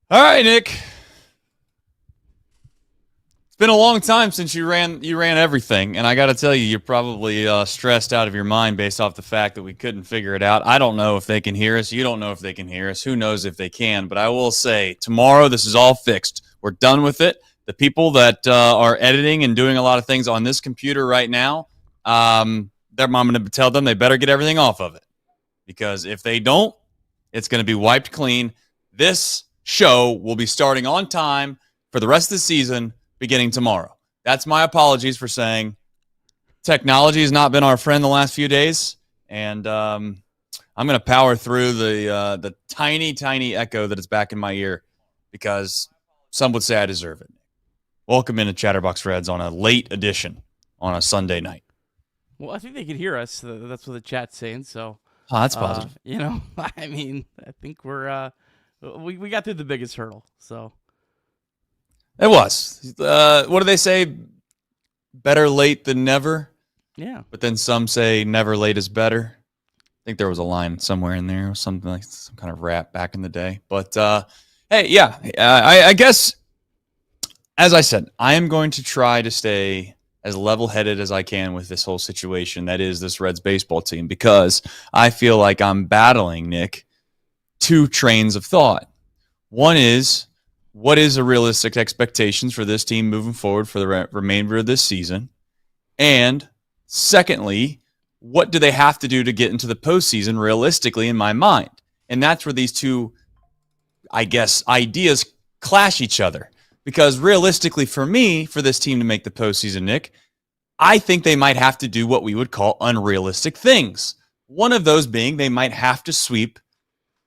All right, Nick. It's been a long time since you ran everything, and I got to tell you, you're probably stressed out of your mind based off the fact that we couldn't figure it out. I don't know if they can hear us. You don't know if they can hear us. Who knows if they can? But I will say, tomorrow this is all fixed. We're done with it. The people that are editing and doing a lot of things on this computer right now, I'm going to tell them they better get everything off of it, because if they don't, it's going to be wiped clean. This show will be starting on time for the rest of the season, beginning tomorrow. That's my apologies for saying technology has not been our friend the last few days, and I'm going to power through the tiny echo that is back in my ear, because some would say I deserve it. Welcome into Chatterbox Reds on a late edition on a Sunday night. Well, I think they can hear us. That's what the chat's saying. So, that's positive. I mean, I think we got through the biggest hurdle. So it was. What do they say? Better late than never. Yeah. But then some say never late is better. I think there was a line somewhere in there, something like some kind of rap back in the day. But hey, yeah, I guess, as I said, I am going to try to stay as level-headed as I can with this whole situation that is this Reds baseball team, because I feel like I'm battling, Nick, two trains of thought. One is, what is a realistic expectations for this team moving forward for the remainder of this season? And secondly, what do they have to do to get into the postseason realistically in my mind? And that's where these two, I guess, ideas clash each other. Because realistically for me, for this team to make the postseason, Nick, I think they might have to do what we would call unrealistic things. One of those being they might have to sweep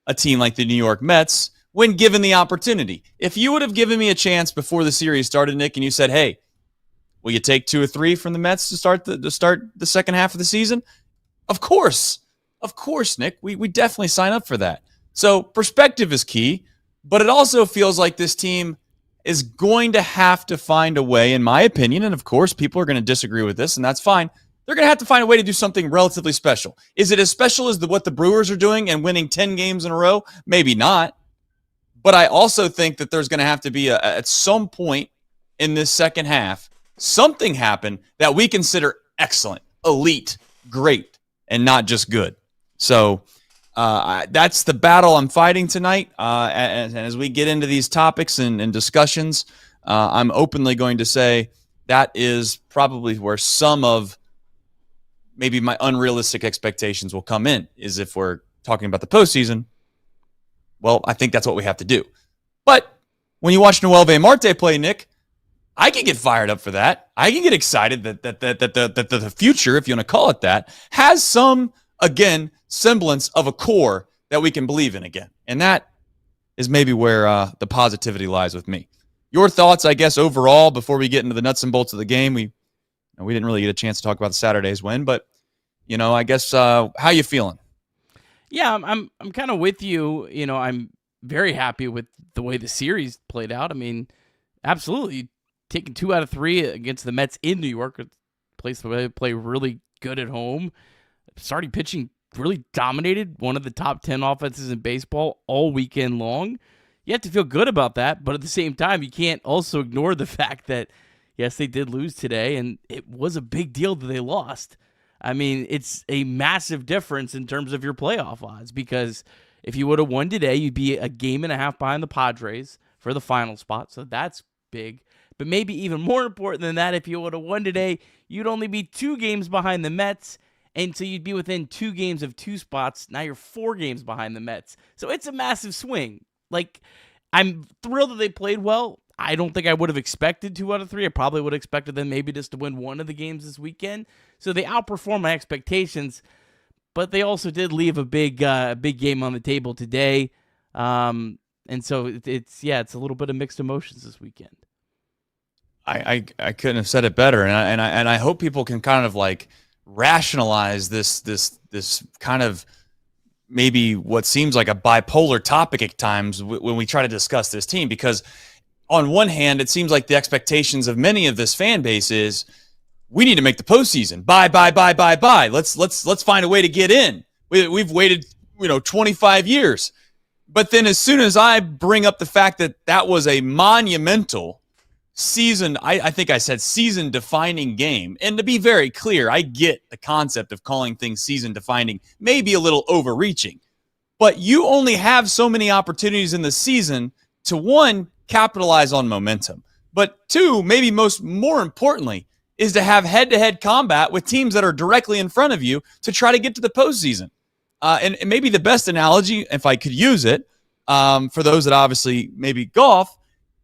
a team like the New York Mets when given the opportunity. If you would have given me a chance before the series started, Nick, and you said, hey, will you take 2 or 3 from the Mets to start the second half of the season? Of course. Of course, Nick. We definitely sign up for that. So perspective is key, but it also feels like this team is going to have to find a way, in my opinion, and of course people are going to disagree with this, and that's fine. They're going to have to find a way to do something relatively special. Is it as special as what the Brewers are doing and winning 10 games in a row? Maybe not. But I also think that there's going to have to be, at some point in this second half, something happen that we consider excellent, elite, great, and not just good. So that's the battle I'm fighting tonight. And as we get into these topics and discussions, I'm openly going to say that is probably where some of maybe my unrealistic expectations will come in, is if we're talking about the postseason. Well, I think that's what we have to do. But when you watch Noelvi Marte play, Nick, I can get fired up for that. I can get excited that the future, if you want to call it that, has some, again, semblance of a core that we can believe in again. And that is maybe where the positivity lies with me. Your thoughts, I guess, overall, before we get into the nuts and bolts of the game. We didn't really get a chance to talk about the Saturday's win, but, I guess, how you feeling? Yeah, I'm kind of with you. I'm very happy with the way the series played out. I mean, absolutely taking 2 out of 3 against the Mets in New York, a place where they play really good at home. Starting pitching really dominated, one of the top 10 offenses in baseball all weekend long. You have to feel good about that, but at the same time, you can't also ignore the fact that, yes, they did lose today, and it was a big deal that they lost. I mean, it's a massive difference in terms of your playoff odds, because if you would have won today, you'd be a game and a half behind the Padres for the final spot, so that's big. But maybe even more important than that, if you would have won today, you'd only be 2 games behind the Mets, and so you'd be within 2 games of 2 spots. Now you're 4 games behind the Mets. So it's a massive swing. Like, I'm thrilled that they played well. I don't think I would have expected 2 out of 3. I probably would have expected them maybe just to win one of the games this weekend. So they outperformed my expectations, but they also did leave a big game on the table today. And so it's a little bit of mixed emotions this weekend. I couldn't have said it better, and I hope people can kind of like rationalize this kind of maybe what seems like a bipolar topic at times when we try to discuss this team, because on one hand, it seems like the expectations of many of this fan base is we need to make the postseason. Bye. Let's find a way to get in. We've waited 25 years. But then as soon as I bring up the fact that that was a monumental season, I think I said season-defining game. And to be very clear, I get the concept of calling things season-defining, maybe a little overreaching. But you only have so many opportunities in the season to, one, capitalize on momentum. But two, maybe more importantly, is to have head-to-head combat with teams that are directly in front of you to try to get to the postseason. And maybe the best analogy, if I could use it, for those that obviously maybe golf,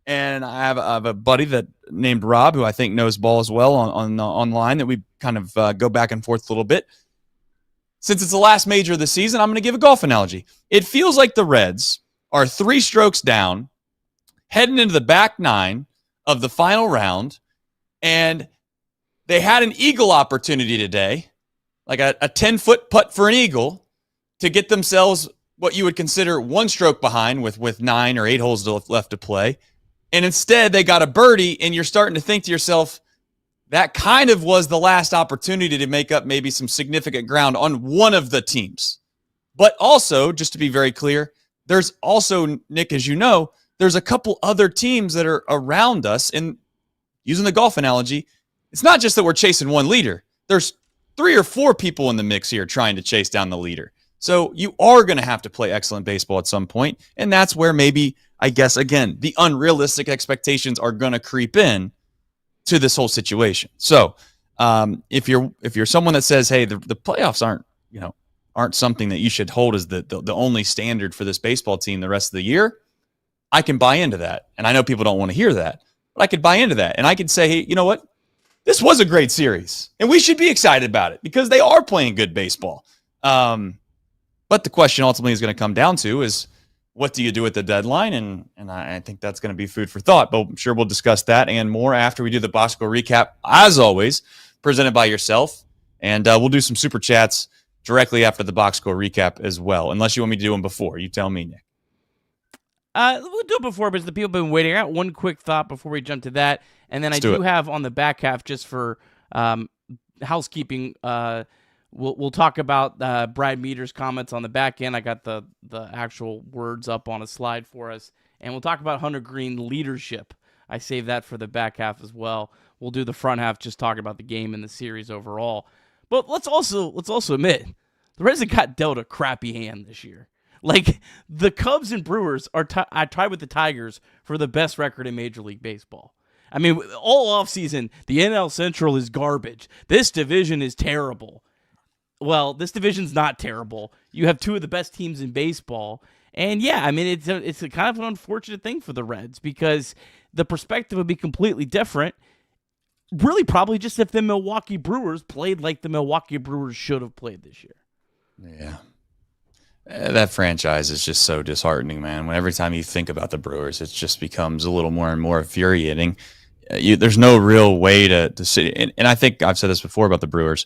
and I have a buddy that named Rob, who I think knows ball as well online, that we kind of go back and forth a little bit. Since it's the last major of the season, I'm going to give a golf analogy. It feels like the Reds are 3 strokes down, heading into the back 9 of the final round, and they had an eagle opportunity today, like a 10-foot putt for an eagle, to get themselves what you would consider 1 stroke behind with 9 or 8 holes left to play. And instead, they got a birdie, and you're starting to think to yourself, that kind of was the last opportunity to make up maybe some significant ground on one of the teams. But also, just to be very clear, there's also, Nick, as you know, there's a couple other teams that are around us. And using the golf analogy, it's not just that we're chasing one leader. There's 3 or 4 people in the mix here trying to chase down the leader. So you are going to have to play excellent baseball at some point, and that's where maybe, I guess, again, the unrealistic expectations are going to creep in to this whole situation. So if you're someone that says, hey, the playoffs aren't something that you should hold as the only standard for this baseball team the rest of the year, I can buy into that. And I know people don't want to hear that, but I could buy into that. And I could say, hey, you know what? This was a great series, and we should be excited about it because they are playing good baseball. But the question ultimately is going to come down to is, what do you do at the deadline? And I think that's going to be food for thought. But I'm sure we'll discuss that and more after we do the box score recap, as always, presented by yourself. And we'll do some super chats directly after the box score recap as well, unless you want me to do them before. You tell me, Nick. We'll do it before, because the people have been waiting. I got one quick thought before we jump to that. And then I do have on the back half, just for housekeeping, We'll talk about Brad Meter's comments on the back end. I got the actual words up on a slide for us. And we'll talk about Hunter Greene leadership. I saved that for the back half as well. We'll do the front half, just talking about the game and the series overall. But let's also admit, the Reds have got dealt a crappy hand this year. Like, the Cubs and Brewers are tied with the Tigers for the best record in Major League Baseball. I mean, all offseason, the NL Central is garbage. This division is terrible. Well, this division's not terrible. You have 2 of the best teams in baseball. And yeah, I mean, it's a kind of an unfortunate thing for the Reds, because the perspective would be completely different. Really, probably just if the Milwaukee Brewers played like the Milwaukee Brewers should have played this year. Yeah. That franchise is just so disheartening, man. Every time you think about the Brewers, it just becomes a little more and more infuriating. There's no real way to sit. And I think I've said this before about the Brewers.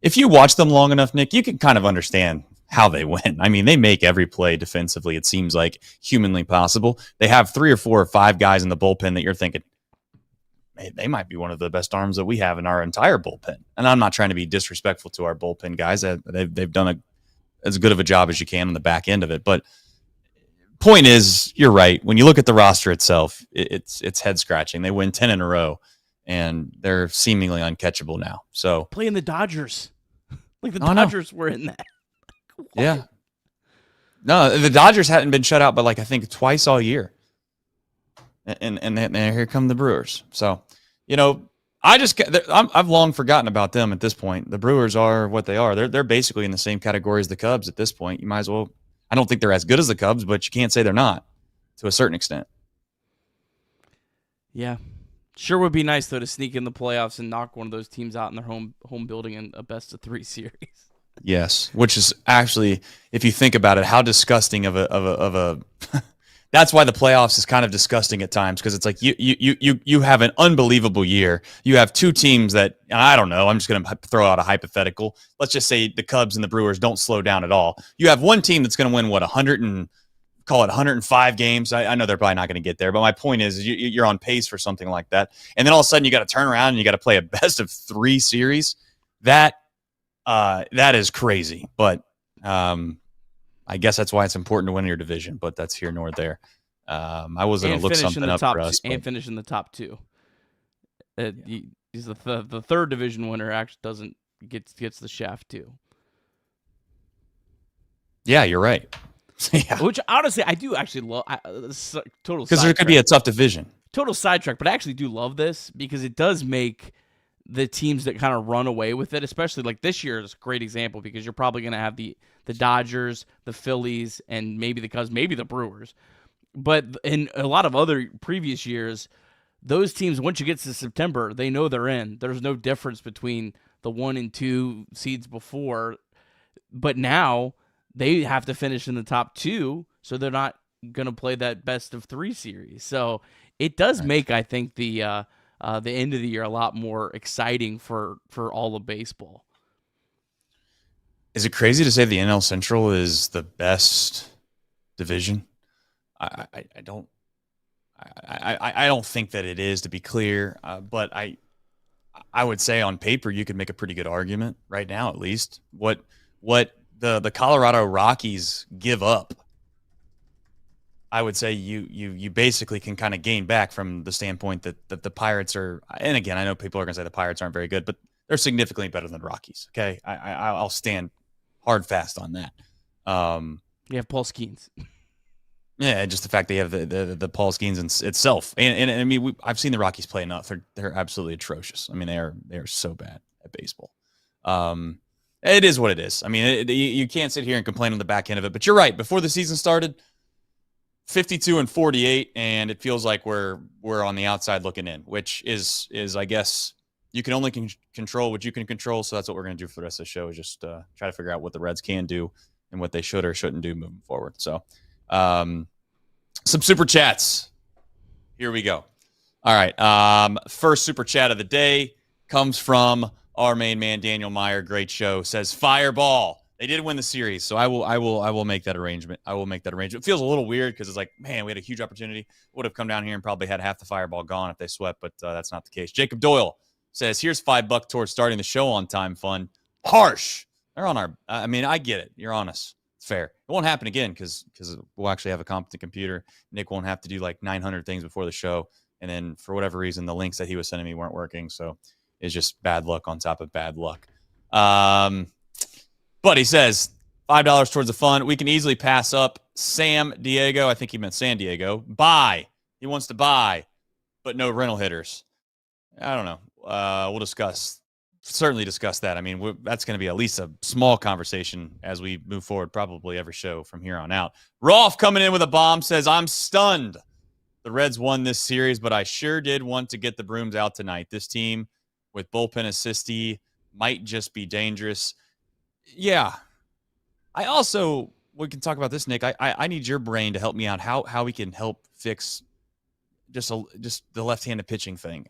If you watch them long enough, Nick, you can kind of understand how they win. I mean, they make every play defensively, it seems like, humanly possible. They have 3 or 4 or 5 guys in the bullpen that you're thinking, hey, they might be one of the best arms that we have in our entire bullpen. And I'm not trying to be disrespectful to our bullpen guys. They've done as good of a job as you can on the back end of it. But point is, you're right. When you look at the roster itself, it's head-scratching. They win 10 in a row, and they're seemingly uncatchable now. So playing the Dodgers. Like the Dodgers were in that. Yeah. No, the Dodgers hadn't been shut out, but I think twice all year. And here come the Brewers. So, I've long forgotten about them at this point. The Brewers are what they are. They're basically in the same category as the Cubs at this point. You might as well. I don't think they're as good as the Cubs, but you can't say they're not to a certain extent. Yeah. Sure would be nice, though, to sneak in the playoffs and knock one of those teams out in their home building in a best-of-3 series. Yes, which is actually, if you think about it, how disgusting of a that's why the playoffs is kind of disgusting at times, because it's like you have an unbelievable year. You have 2 teams that, I don't know, I'm just going to throw out a hypothetical. Let's just say the Cubs and the Brewers don't slow down at all. You have one team that's going to win, 105 games. I know they're probably not going to get there, but my point is you're on pace for something like that. And then all of a sudden you got to turn around and you got to play a best-of-3 series. That is crazy. But I guess that's why it's important to win your division, but that's here nor there. I was going to look something up for us. And finish in the top 2. He's the third division winner. Actually, gets the shaft too. Yeah, you're right. Yeah. Which honestly, I do actually love. Total because there could be a tough division. Total sidetrack, but I actually do love this because it does make the teams that kind of run away with it, especially like this year is a great example because you're probably going to have the Dodgers, the Phillies, and maybe the Cubs, maybe the Brewers. But in a lot of other previous years, those teams, once you get to September, they know they're in. There's no difference between the 1 and 2 seeds before. But now they have to finish in the top 2, so they're not going to play that best of 3 series. So it does make, I think, the end of the year a lot more exciting for all of baseball. Is it crazy to say the NL Central is the best division? I don't think that it is, to be clear, but I would say on paper you could make a pretty good argument right now, at least. What the Colorado Rockies give up, I would say you basically can kind of gain back from the standpoint that the Pirates are, and again, I know people are going to say the Pirates aren't very good, but they're significantly better than the Rockies. Okay, I'll stand hard fast on that. You have Paul Skeens. Yeah, just the fact they have the Paul Skeens itself, and I mean I've seen the Rockies play enough. They're absolutely atrocious. I mean they are so bad at baseball. It is what it is. I mean you can't sit here and complain on the back end of it. But you're right. Before the season started, 52-48, and it feels like we're on the outside looking in, which is I guess you can only control what you can control. So that's what we're going to do for the rest of the show, is just try to figure out what the Reds can do and what they should or shouldn't do moving forward. So. Some super chats. Here we go. All right. First super chat of the day comes from our main man, Daniel Meyer. Great show. Says Fireball. They did win the series, so I will make that arrangement. I will make that arrangement. It feels a little weird because it's like, man, we had a huge opportunity. Would have come down here and probably had half the Fireball gone if they swept, but that's not the case. Jacob Doyle says, here's $5 towards starting the show on time. Fun. Harsh. They're on our. I mean, I get it. You're honest. Fair. It won't happen again because we'll actually have a competent computer. Nick won't have to do like 900 things before the show. And then for whatever reason, the links that he was sending me weren't working. So it's just bad luck on top of bad luck. But he says $5 towards the fund. We can easily pass up Sam Diego. I think he meant San Diego. Buy. He wants to buy, but no rental hitters. I don't know. We'll certainly discuss that. I mean, that's going to be at least a small conversation as we move forward, probably every show from here on out. Rolf coming in with a bomb says, I'm stunned. The Reds won this series, but I sure did want to get the brooms out tonight. This team with bullpen assistee might just be dangerous. Yeah. We can talk about this, Nick. I need your brain to help me out how we can help fix just the left-handed pitching thing.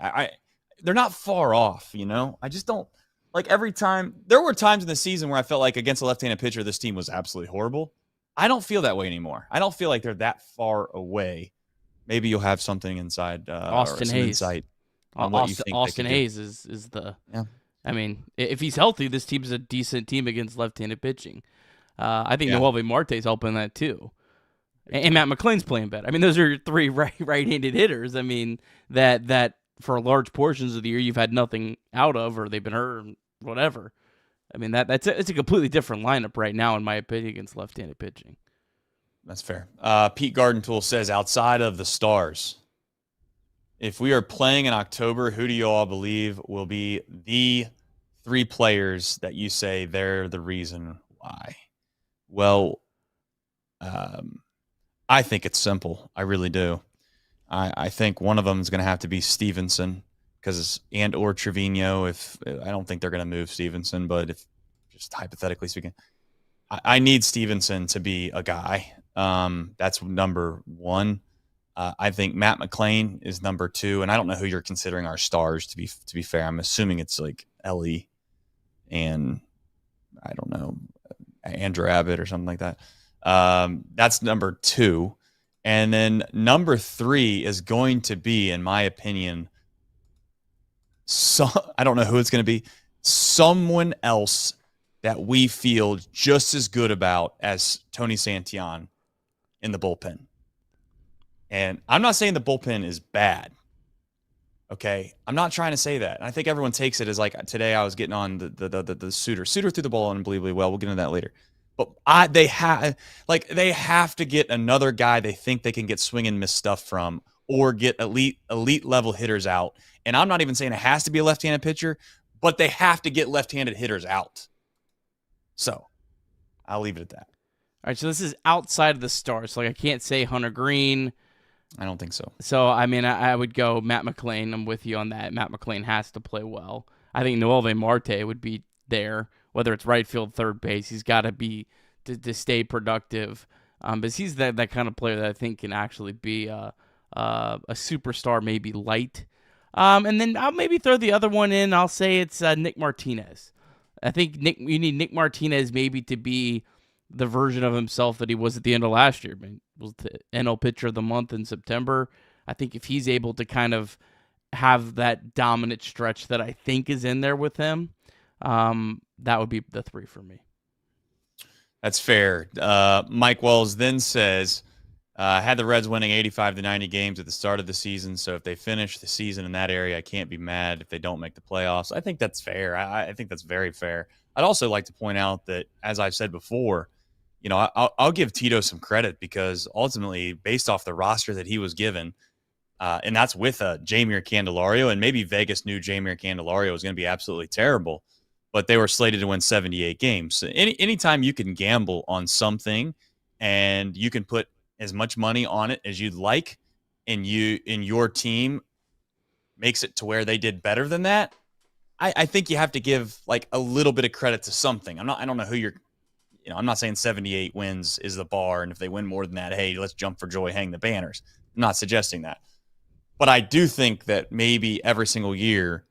They're not far off, you know? I just don't like every time. There were times in the season where I felt like against a left-handed pitcher, this team was absolutely horrible. I don't feel that way anymore. I don't feel like they're that far away. Maybe you'll have something inside Austin Hayes. Insight on what you think Austin Hayes is the. Yeah. I mean, if he's healthy, this team's a decent team against left-handed pitching. I think Noelvi Marte is helping that too. And Matt McClain's playing better. I mean, those are 3 right-handed hitters. I mean, that for large portions of the year you've had nothing out of, or they've been hurt, or whatever. I mean, it's a completely different lineup right now, in my opinion, against left-handed pitching. That's fair. Pete Gardentool says, outside of the Stars, if we are playing in October, who do you all believe will be the 3 players that you say they're the reason why? Well, I think it's simple. I really do. I think one of them is going to have to be Stevenson, or Trevino. If I don't think they're going to move Stevenson, but if just hypothetically speaking, I need Stevenson to be a guy. That's number 1. I think Matt McClain is number 2, and I don't know who you're considering our stars. To be fair, I'm assuming it's like Ellie and I don't know, Andrew Abbott or something like that. That's number 2. And then number 3 is going to be, in my opinion, I don't know who it's going to be, someone else that we feel just as good about as Tony Santillan in the bullpen. And I'm not saying the bullpen is bad. Okay, I'm not trying to say that. And I think everyone takes it as like today I was getting on the Suter. Suter threw the ball unbelievably well. We'll get into that later. But they have to get another guy they think they can get swing and miss stuff from, or get elite level hitters out. And I'm not even saying it has to be a left-handed pitcher, but they have to get left-handed hitters out. So I'll leave it at that. All right, so this is outside of the stars. Like I can't say Hunter Greene. I don't think so. So, I mean, I would go Matt McLain. I'm with you on that. Matt McLain has to play well. I think Noelvi Marte would be there, whether it's right field, third base. He's got to be to stay productive. But he's that kind of player that I think can actually be a superstar, maybe light. And then I'll maybe throw the other one in. I'll say it's Nick Martinez. I think you need Nick Martinez maybe to be the version of himself that he was at the end of last year. I mean, was the NL Pitcher of the Month in September. I think if he's able to kind of have that dominant stretch that I think is in there with him, that would be the three for me. That's fair. Mike Wells then says, had the Reds winning 85 to 90 games at the start of the season, so if they finish the season in that area, I can't be mad if they don't make the playoffs. I think that's fair. I think that's very fair. I'd also like to point out that, as I've said before, you know, I'll give Tito some credit because ultimately, based off the roster that he was given, and that's with Jeimer Candelario, and maybe Vegas knew Jeimer Candelario was going to be absolutely terrible, but they were slated to win 78 games. So anytime you can gamble on something and you can put as much money on it as you'd like, and your team makes it to where they did better than that, I think you have to give like a little bit of credit to something. I don't know who I'm not saying 78 wins is the bar, and if they win more than that, hey, let's jump for joy, hang the banners. I'm not suggesting that. But I do think that maybe every single year,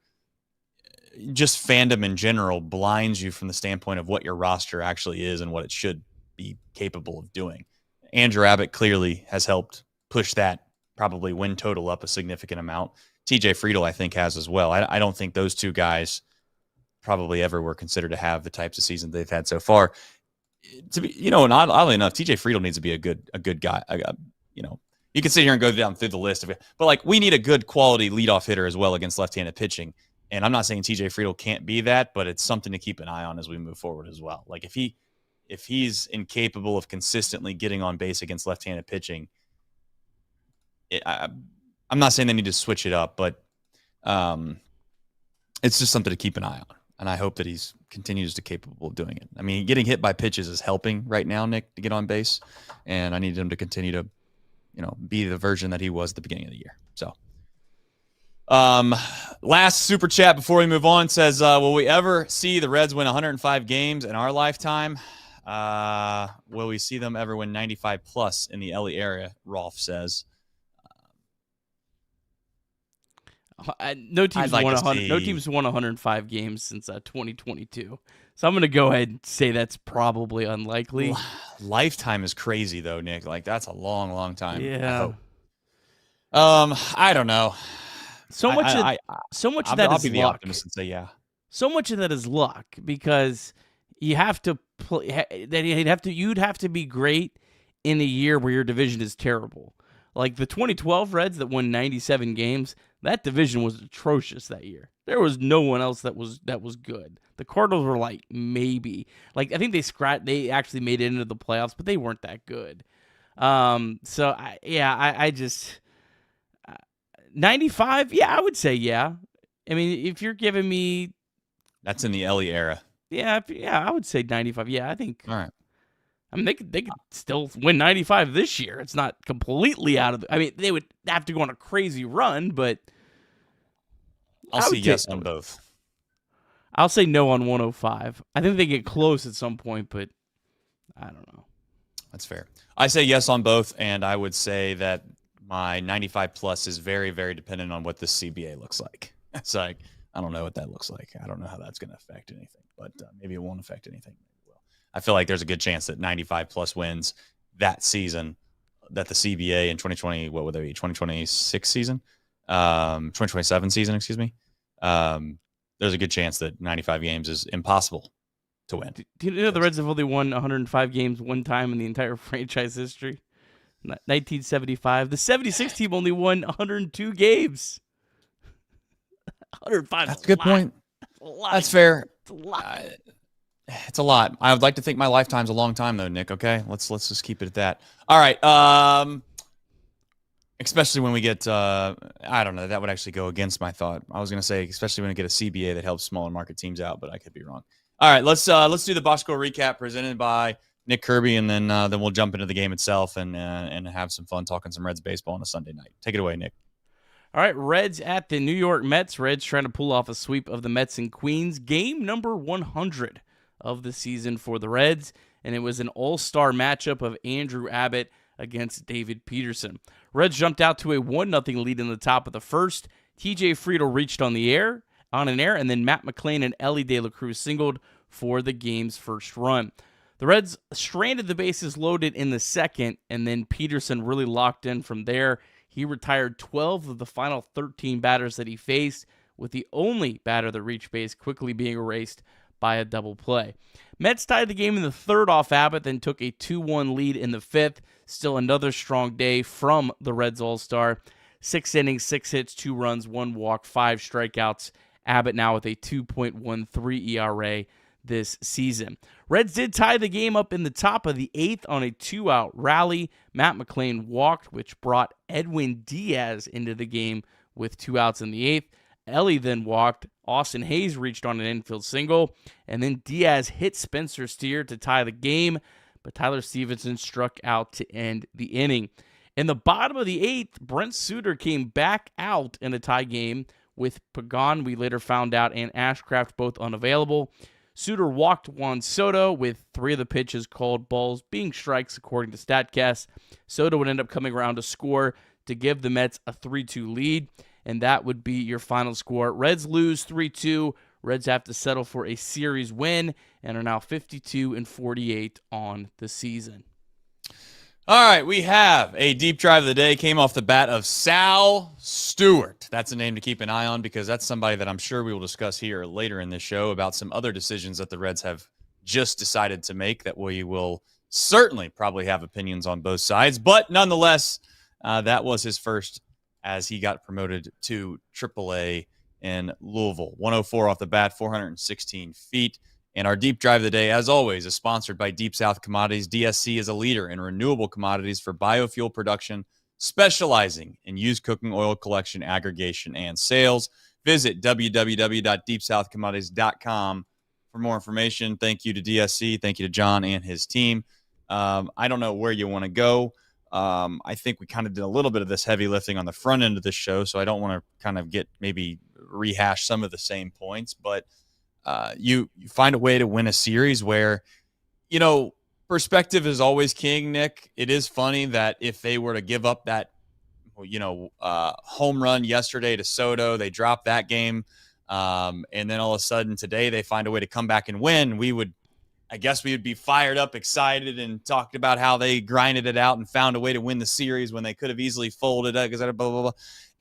just fandom in general blinds you from the standpoint of what your roster actually is and what it should be capable of doing. Andrew Abbott clearly has helped push that probably win total up a significant amount. TJ Friedl, I think, has as well. I don't think those two guys probably ever were considered to have the types of seasons they've had so far. To be, and oddly enough, TJ Friedl needs to be a good guy. You can sit here and go down through the list of it, but like we need a good quality leadoff hitter as well against left-handed pitching. And I'm not saying TJ Friedl can't be that, but it's something to keep an eye on as we move forward as well. Like if he's incapable of consistently getting on base against left-handed pitching, I'm not saying they need to switch it up, but it's just something to keep an eye on. And I hope that he's continues to capable of doing it. I mean, getting hit by pitches is helping right now, Nick, to get on base. And I need him to continue to, be the version that he was at the beginning of the year. So last super chat before we move on says, will we ever see the Reds win 105 games in our lifetime? Will we see them ever win 95 plus in the LA area? Rolf says. No team's won 105 games since 2022. So I'm going to go ahead and say that's probably unlikely. Lifetime is crazy though, Nick. Like that's a long, long time. Yeah. I don't know. So much of that I'll is be the luck. optimist and say yeah. So much of that is luck because you have to play. You'd have to be great in a year where your division is terrible. Like the 2012 Reds that won 97 games, that division was atrocious that year. There was no one else that was good. The Cardinals were like maybe. Like I think they actually made it into the playoffs, but they weren't that good. I just 95, yeah, I would say yeah. I mean, if you're giving me that's in the Ellie era. Yeah, I would say 95. Yeah, I think. All right. I mean, they could still win 95 this year. It's not completely out of the... I mean, they would have to go on a crazy run, but... I'll say yes on both. I'll say no on 105. I think they get close at some point, but I don't know. That's fair. I say yes on both, and I would say that my 95 plus is very, very dependent on what the CBA looks like. It's like, I don't know what that looks like. I don't know how that's going to affect anything, but maybe it won't affect anything. I feel like there's a good chance that 95 plus wins that season, that the CBA in 2020, what would they be, 2026 season? 2027 season, excuse me. There's a good chance that 95 games is impossible to win. Do you know the Reds have only won 105 games one time in the entire franchise history? 1975. The 76 team only won 102 games. 105. That's a good point. That's fair. It's a lot. It's a lot. I would like to think my lifetime's a long time, though, Nick. Okay, let's just keep it at that. All right. Especially when we get, I don't know, that would actually go against my thought. I was going to say, especially when we get a CBA that helps smaller market teams out, but I could be wrong. All right, let's do the box score recap presented by Nick Kirby, and then we'll jump into the game itself and have some fun talking some Reds baseball on a Sunday night. Take it away, Nick. All right, Reds at the New York Mets. Reds trying to pull off a sweep of the Mets in Queens. Game number 100 of the season for the Reds, and it was an all-star matchup of Andrew Abbott against David Peterson. Reds jumped out to a 1-0 lead in the top of the first. TJ Friedl reached on an air, and then Matt McClain and Ellie De La Cruz singled for the game's first run. The Reds stranded the bases loaded in the second, and then Peterson really locked in from there. He retired 12 of the final 13 batters that he faced, with the only batter that reached base quickly being erased by a double play. Mets tied the game in the third off Abbott, then took a 2-1 lead in the fifth. Still another strong day from the Reds All-Star. 6 innings, 6 hits, 2 runs, 1 walk, 5 strikeouts. Abbott now with a 2.13 ERA this season. Reds did tie the game up in the top of the 8th on a 2-out rally. Matt McClain walked, which brought Edwin Diaz into the game with 2 outs in the 8th. Ellie then walked. Austin Hayes reached on an infield single, and then Diaz hit Spencer Steer to tie the game, but Tyler Stevenson struck out to end the inning. In the bottom of the 8th, Brent Suter came back out in a tie game with Pagan, we later found out, and Ashcraft both unavailable. Suter walked Juan Soto with 3 of the pitches called balls being strikes according to StatCast. Soto would end up coming around to score to give the Mets a 3-2 lead, and that would be your final score. Reds lose 3-2. Reds have to settle for a series win and are now 52-48 on the season. All right, we have a deep drive of the day. Came off the bat of Sal Stewart. That's a name to keep an eye on because that's somebody that I'm sure we will discuss here later in this show about some other decisions that the Reds have just decided to make that we will certainly probably have opinions on both sides. But nonetheless, that was his first as he got promoted to AAA in Louisville. 104 off the bat, 416 feet. And our deep drive of the day, as always, is sponsored by Deep South Commodities. DSC is a leader in renewable commodities for biofuel production, specializing in used cooking oil collection, aggregation, and sales. Visit www.deepsouthcommodities.com for more information. Thank you to DSC. Thank you to John and his team. I don't know where you want to go. I think we kind of did a little bit of this heavy lifting on the front end of this show, so I don't want to kind of rehash some of the same points, but you find a way to win a series where, perspective is always king, Nick. It is funny that if they were to give up that, home run yesterday to Soto, they drop that game. And then all of a sudden today they find a way to come back and win. We would be fired up, excited, and talked about how they grinded it out and found a way to win the series when they could have easily folded it, blah, blah, blah.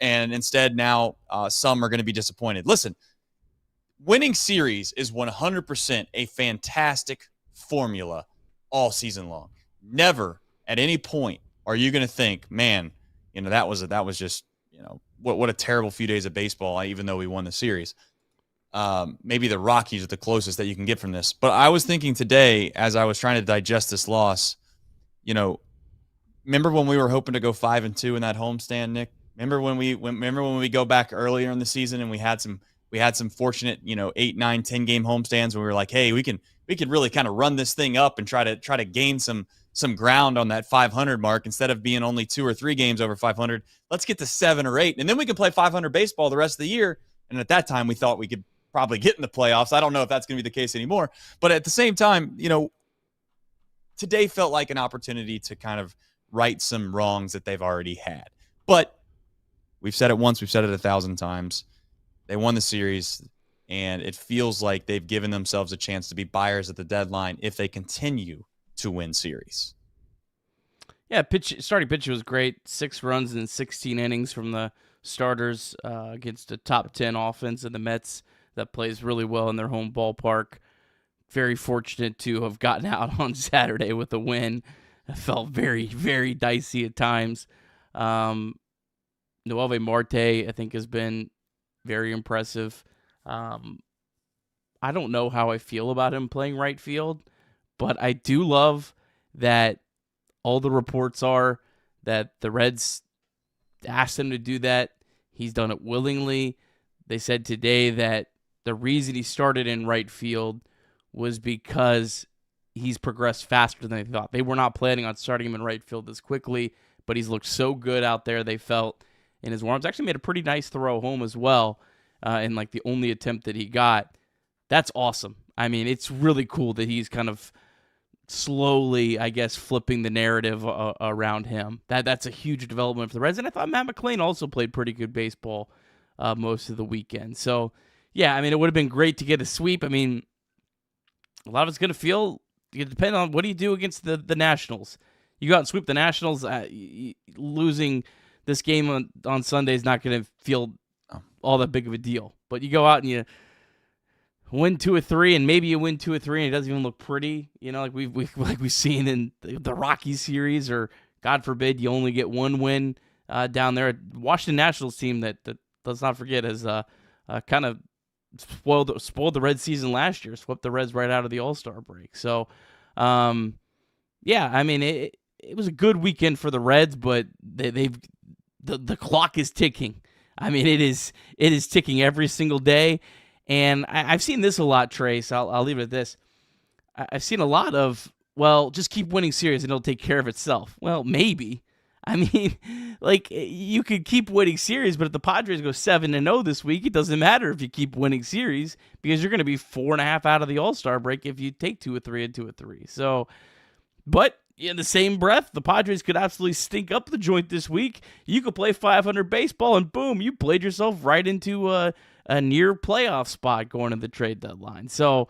And instead now some are going to be disappointed. Listen, winning series is 100% a fantastic formula all season long. Never at any point are you going to think, man, that was just, what a terrible few days of baseball, even though we won the series. Maybe the Rockies are the closest that you can get from this. But I was thinking today, as I was trying to digest this loss, remember when we were hoping to go 5-2 in that homestand, Nick? Remember when we go back earlier in the season and we had some fortunate, 8, 9, 10 game homestands where we were like, hey, we can really kind of run this thing up and try to gain some ground on that 500 mark instead of being only 2 or 3 games over 500. Let's get to 7 or 8, and then we can play 500 baseball the rest of the year. And at that time, we thought we could probably get in the playoffs. I don't know if that's going to be the case anymore. But at the same time, today felt like an opportunity to kind of right some wrongs that they've already had. But we've said it once, we've said it 1,000 times. They won the series, and it feels like they've given themselves a chance to be buyers at the deadline if they continue to win series. Yeah, starting pitch was great. 6 runs in 16 innings from the starters against a top 10 offense of the Mets that plays really well in their home ballpark. very fortunate to have gotten out on Saturday with a win. It felt very, very dicey at times. Noelvi Marte, I think, has been very impressive. I don't know how I feel about him playing right field, but I do love that all the reports are that the Reds asked him to do that. He's done it willingly. They said today that the reason he started in right field was because he's progressed faster than they thought. They were not planning on starting him in right field this quickly, but he's looked so good out there, they felt, in his warm-ups. Actually made a pretty nice throw home as well, in like the only attempt that he got. That's awesome. I mean, it's really cool that he's kind of slowly, I guess, flipping the narrative around him. That's a huge development for the Reds. And I thought Matt McLain also played pretty good baseball most of the weekend. So, yeah, I mean, it would have been great to get a sweep. I mean, a lot of it's going to depend on what do you do against the Nationals. You go out and sweep the Nationals, losing this game on Sunday is not going to feel all that big of a deal. But you go out and you win 2 or 3, and maybe you win 2 or 3, and it doesn't even look pretty. You know, like we've seen in the Rockies series, or God forbid you only get one win down there. Washington Nationals team that let's not forget has kind of spoiled the Reds season last year, swept the Reds right out of the All-Star break. So, yeah, I mean it was a good weekend for the Reds, but the clock is ticking. I mean it is ticking every single day. And I've seen this a lot, Trace. I'll leave it at this. I've seen a lot of, well, just keep winning series and it'll take care of itself. Well, maybe. I mean, like, you could keep winning series, but if the Padres go 7-0 this week, it doesn't matter if you keep winning series because you're going to be 4.5 out of the All-Star break if you take 2 or 3 and 2 or 3. So, but in the same breath, the Padres could absolutely stink up the joint this week. You could play 500 baseball, and boom, you played yourself right into a near playoff spot going to the trade deadline. So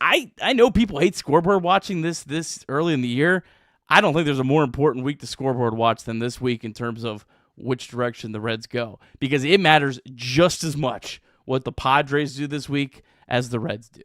I know people hate Scoreboard watching this early in the year. I don't think there's a more important week to Scoreboard watch than this week in terms of which direction the Reds go, because it matters just as much what the Padres do this week as the Reds do.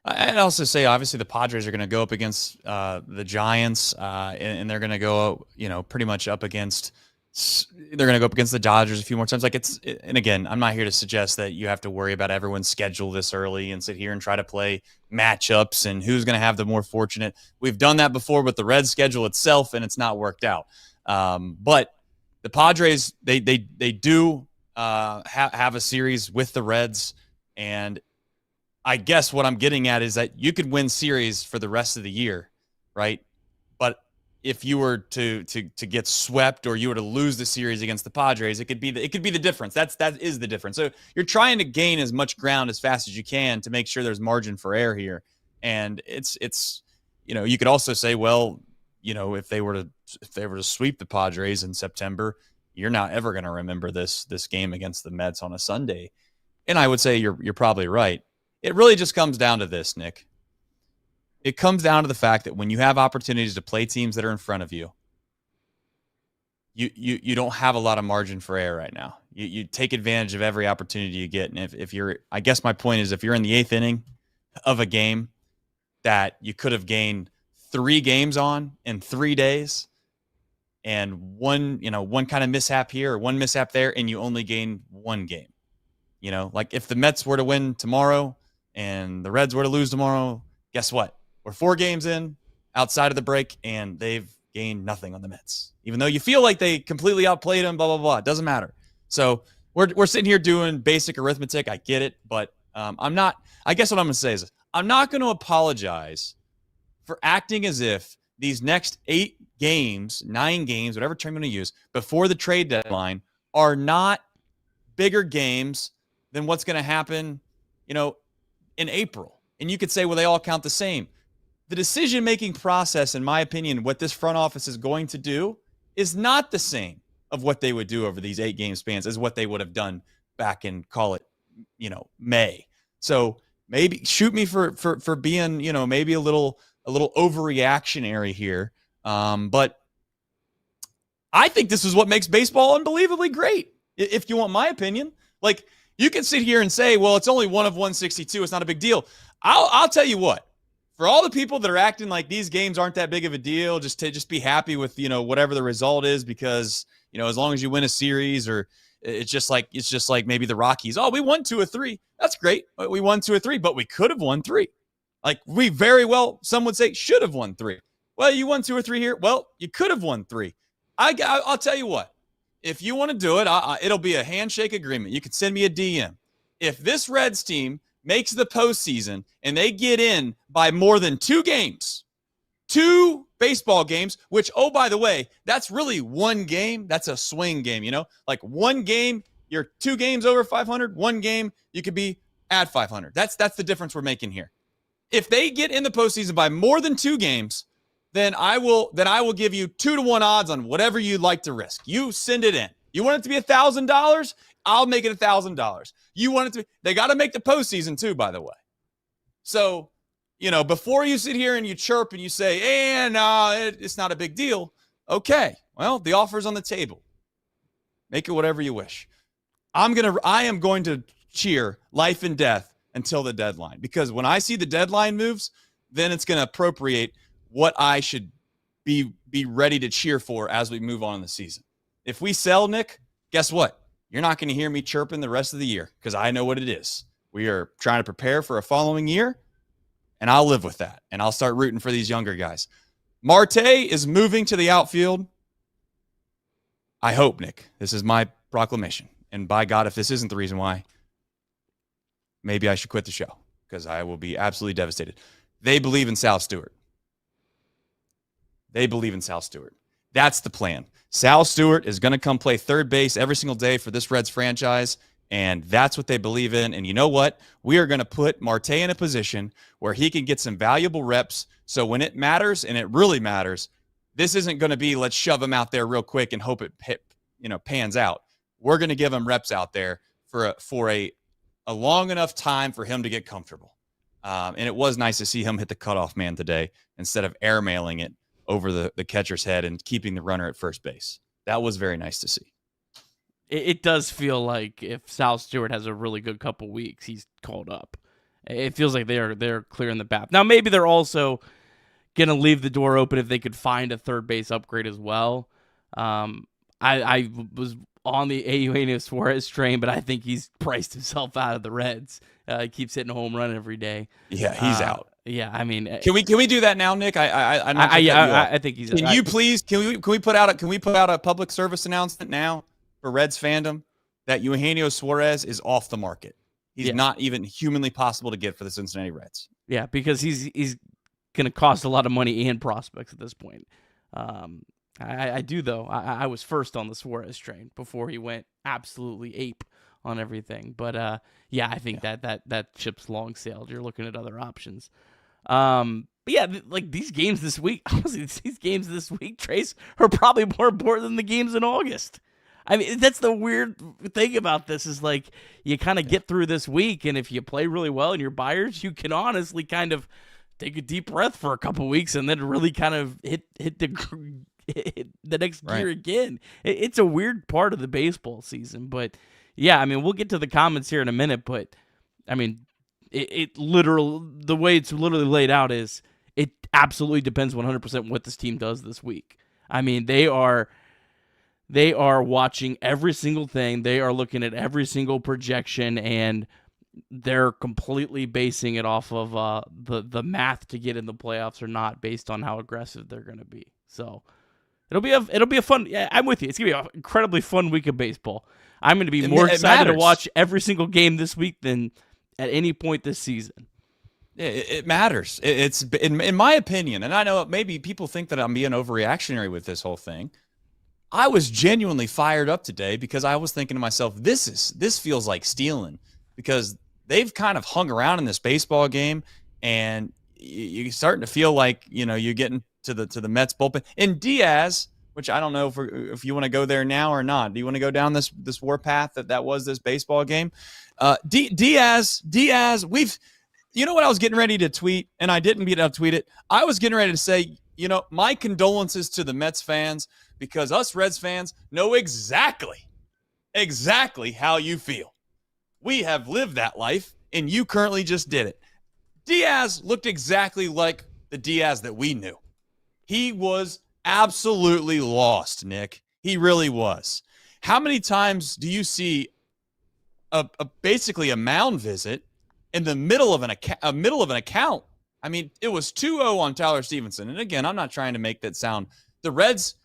I'd also say, obviously, the Padres are going to go up against the Giants, and they're going to go, pretty much up against. They're going to go up against the Dodgers a few more times. And again, I'm not here to suggest that you have to worry about everyone's schedule this early and sit here and try to play matchups and who's going to have the more fortunate. We've done that before with the Reds schedule itself, and it's not worked out. But the Padres, they do have a series with the Reds, and I guess what I'm getting at is that you could win series for the rest of the year, right? But if you were to get swept or you were to lose the series against the Padres, it could be the difference. That is the difference. So you're trying to gain as much ground as fast as you can to make sure there's margin for error here. And it's you could also say, well, if they were to sweep the Padres in September, you're not ever going to remember this game against the Mets on a Sunday. And I would say you're probably right. It really just comes down to this, Nick. It comes down to the fact that when you have opportunities to play teams that are in front of you, you don't have a lot of margin for error right now. You take advantage of every opportunity you get. And if you're, I guess my point is, if you're in the 8th inning of a game that you could have gained 3 games on in 3 days, and one kind of mishap here or one mishap there, and you only gain 1 game. Like if the Mets were to win tomorrow and the Reds were to lose tomorrow, guess what? We're 4 games in outside of the break, and they've gained nothing on the Mets. Even though you feel like they completely outplayed them, blah, blah, blah. It doesn't matter. So we're sitting here doing basic arithmetic. I get it, but I'm not – I guess what I'm going to say is I'm not going to apologize for acting as if these next 8 games, 9 games, whatever term I'm going to use, before the trade deadline are not bigger games than what's going to happen, in April. And you could say, well, they all count the same. The decision-making process, in my opinion, what this front office is going to do is not the same of what they would do over these 8-game spans as what they would have done back in, call it, May. So maybe shoot me for being, maybe a little overreactionary here. But I think this is what makes baseball unbelievably great, if you want my opinion. Like, you can sit here and say, well, it's only 1 of 162. It's not a big deal. I'll tell you what. For all the people that are acting like these games aren't that big of a deal, just be happy with whatever the result is, because as long as you win a series, or it's just like maybe the Rockies. Oh, we won 2 or 3. That's great. We won 2 or 3, but we could have won 3. Like, we very well, some would say, should have won 3. Well, you won 2 or 3 here. Well, you could have won 3. I'll tell you what. If you want to do it, it'll be a handshake agreement. You can send me a DM. If this Reds team makes the postseason and they get in by more than 2 games, 2 baseball games, which, oh, by the way, that's really 1 game. That's a swing game, like 1 game, you're 2 games over 500. 1 game, you could be at 500. That's the difference we're making here. If they get in the postseason by more than 2 games, then I will give you 2-to-1 odds on whatever you'd like to risk. You send it in. You want it to be $1,000? I'll make it $1,000. You want it to be, they got to make the postseason too, by the way. So, before you sit here and you chirp and you say, it's not a big deal. Okay, well, the offer's on the table. Make it whatever you wish. I am going to cheer life and death until the deadline, because when I see the deadline moves, then it's going to appropriate what I should be ready to cheer for as we move on in the season. If we sell, Nick, guess what? You're not going to hear me chirping the rest of the year, because I know what it is. We are trying to prepare for a following year, and I'll live with that, and I'll start rooting for these younger guys. Marte is moving to the outfield. I hope, Nick, this is my proclamation. And by God, if this isn't the reason why, maybe I should quit the show, because I will be absolutely devastated. They believe in Sal Stewart. That's the plan. Sal Stewart is going to come play third base every single day for this Reds franchise, and that's what they believe in. And you know what? We are going to put Marte in a position where he can get some valuable reps, so when it matters, and it really matters, this isn't going to be let's shove him out there real quick and hope it pans out. We're going to give him reps out there for a long enough time for him to get comfortable. And it was nice to see him hit the cutoff man today instead of airmailing it over the catcher's head and keeping the runner at first base. That was very nice to see. It does feel like if Sal Stewart has a really good couple weeks, he's called up. It feels like they're clearing the path. Now, maybe they're also going to leave the door open if they could find a third base upgrade as well. I was on the Eugenio Suarez train, but I think he's priced himself out of the Reds. He keeps hitting a home run every day. Yeah, he's out. Yeah, I mean, can we do that now, Nick? I think he's. Can you please? Can we put out a public service announcement now for Reds fandom that Eugenio Suarez is off the market? He's not even humanly possible to get for the Cincinnati Reds. Yeah, because he's going to cost a lot of money and prospects at this point. I do, though. I was first on the Suarez train before he went absolutely ape on everything. But, I think that ship's long sailed. You're looking at other options. But, yeah, like these games this week, honestly, Trace, are probably more important than the games in August. I mean, that's the weird thing about this is, like, you kind of get through this week, and if you play really well and you're buyers, you can honestly kind of take a deep breath for a couple weeks and then really kind of hit the next gear again. It's a weird part of the baseball season, but yeah, I mean, we'll get to the comments here in a minute, but I mean, the way it's literally laid out is it absolutely depends 100% what this team does this week. I mean, they are watching every single thing. They are looking at every single projection, and they're completely basing it off of the math to get in the playoffs or not, based on how aggressive they're going to be. So it'll be a fun. Yeah, I'm with you. It's gonna be an incredibly fun week of baseball. I'm going to be more excited to watch every single game this week than at any point this season. It matters. It's in my opinion, and I know maybe people think that I'm being overreactionary with this whole thing. I was genuinely fired up today because I was thinking to myself, this feels like stealing, because they've kind of hung around in this baseball game, and you're starting to feel like you're getting to the Mets bullpen. And Diaz, which I don't know if you want to go there now or not. Do you want to go down this warpath that was this baseball game? Diaz, we've. You know what I was getting ready to tweet, and I didn't get up to tweet it. I was getting ready to say, my condolences to the Mets fans, because us Reds fans know exactly how you feel. We have lived that life, and you currently just did it. Diaz looked exactly like the Diaz that we knew. He was absolutely lost, Nick. He really was. How many times do you see basically a mound visit in the middle of an account? I mean, it was 2-0 on Tyler Stevenson. And again, I'm not trying to make that sound. The Reds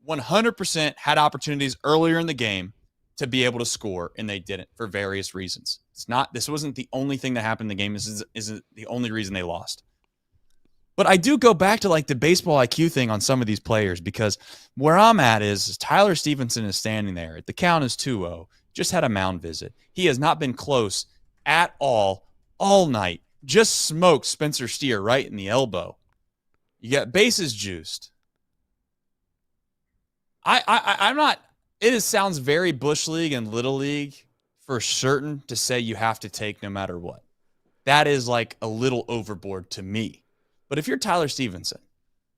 100% had opportunities earlier in the game to be able to score, and they didn't for various reasons. This wasn't the only thing that happened in the game. This isn't the only reason they lost. But I do go back to like the baseball IQ thing on some of these players, because where I'm at is Tyler Stevenson is standing there. The count is 2-0. Just had a mound visit. He has not been close at all night. Just smoked Spencer Steer right in the elbow. You got bases juiced. I'm not. It sounds very Bush League and Little League for certain to say you have to take no matter what. That is like a little overboard to me. But if you're Tyler Stevenson,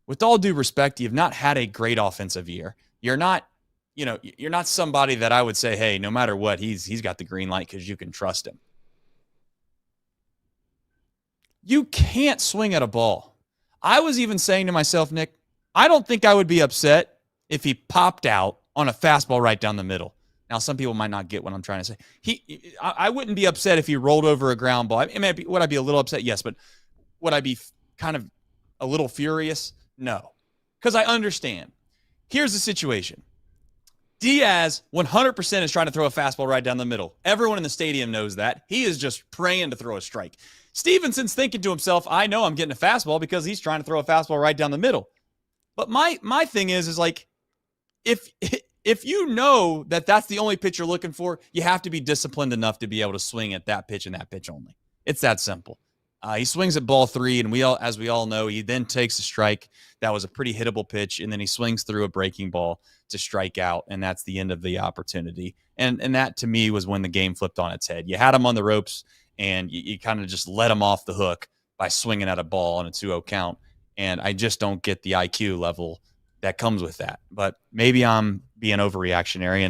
with all due respect, you've not had a great offensive year. You're not somebody that I would say, hey, no matter what, he's got the green light because you can trust him. You can't swing at a ball. I was even saying to myself, Nick, I don't think I would be upset if he popped out on a fastball right down the middle. Now, some people might not get what I'm trying to say. I wouldn't be upset if he rolled over a ground ball. Would I be a little upset? Yes, but would I be kind of a little furious? No, because I understand. Here's the situation. Diaz 100% is trying to throw a fastball right down the middle. Everyone in the stadium knows that. He is just praying to throw a strike. Stevenson's thinking to himself, I know I'm getting a fastball because he's trying to throw a fastball right down the middle. But my thing is like, if you know that that's the only pitch you're looking for, you have to be disciplined enough to be able to swing at that pitch and that pitch only. It's that simple. He swings at ball 3, and as we all know, he then takes a strike. That was a pretty hittable pitch, and then he swings through a breaking ball to strike out, and that's the end of the opportunity. And that, to me, was when the game flipped on its head. You had him on the ropes, and you kind of just let him off the hook by swinging at a ball on a 2-0 count, and I just don't get the IQ level that comes with that. But maybe I'm being overreactionary,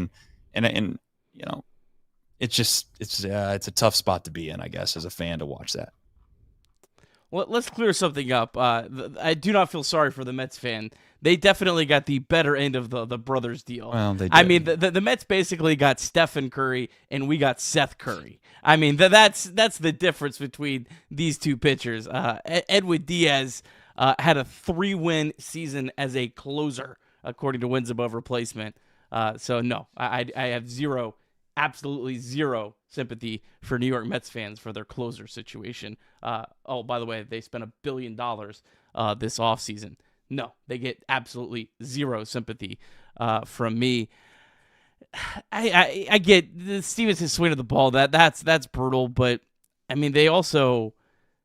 and you know, it's a tough spot to be in, I guess, as a fan to watch that. Well, let's clear something up. I do not feel sorry for the Mets fan. They definitely got the better end of the brothers deal. Well, they did. I mean, the Mets basically got Stephen Curry, and we got Seth Curry. I mean, that's the difference between these two pitchers. Edwin Diaz had a 3-win season as a closer, according to wins above replacement. So no, I have absolutely zero sympathy for New York Mets fans for their closer situation. Oh, by the way, they spent $1 billion this offseason. No, they get absolutely zero sympathy from me. I get the Stevenson's swing of the ball. That's brutal, but I mean, they also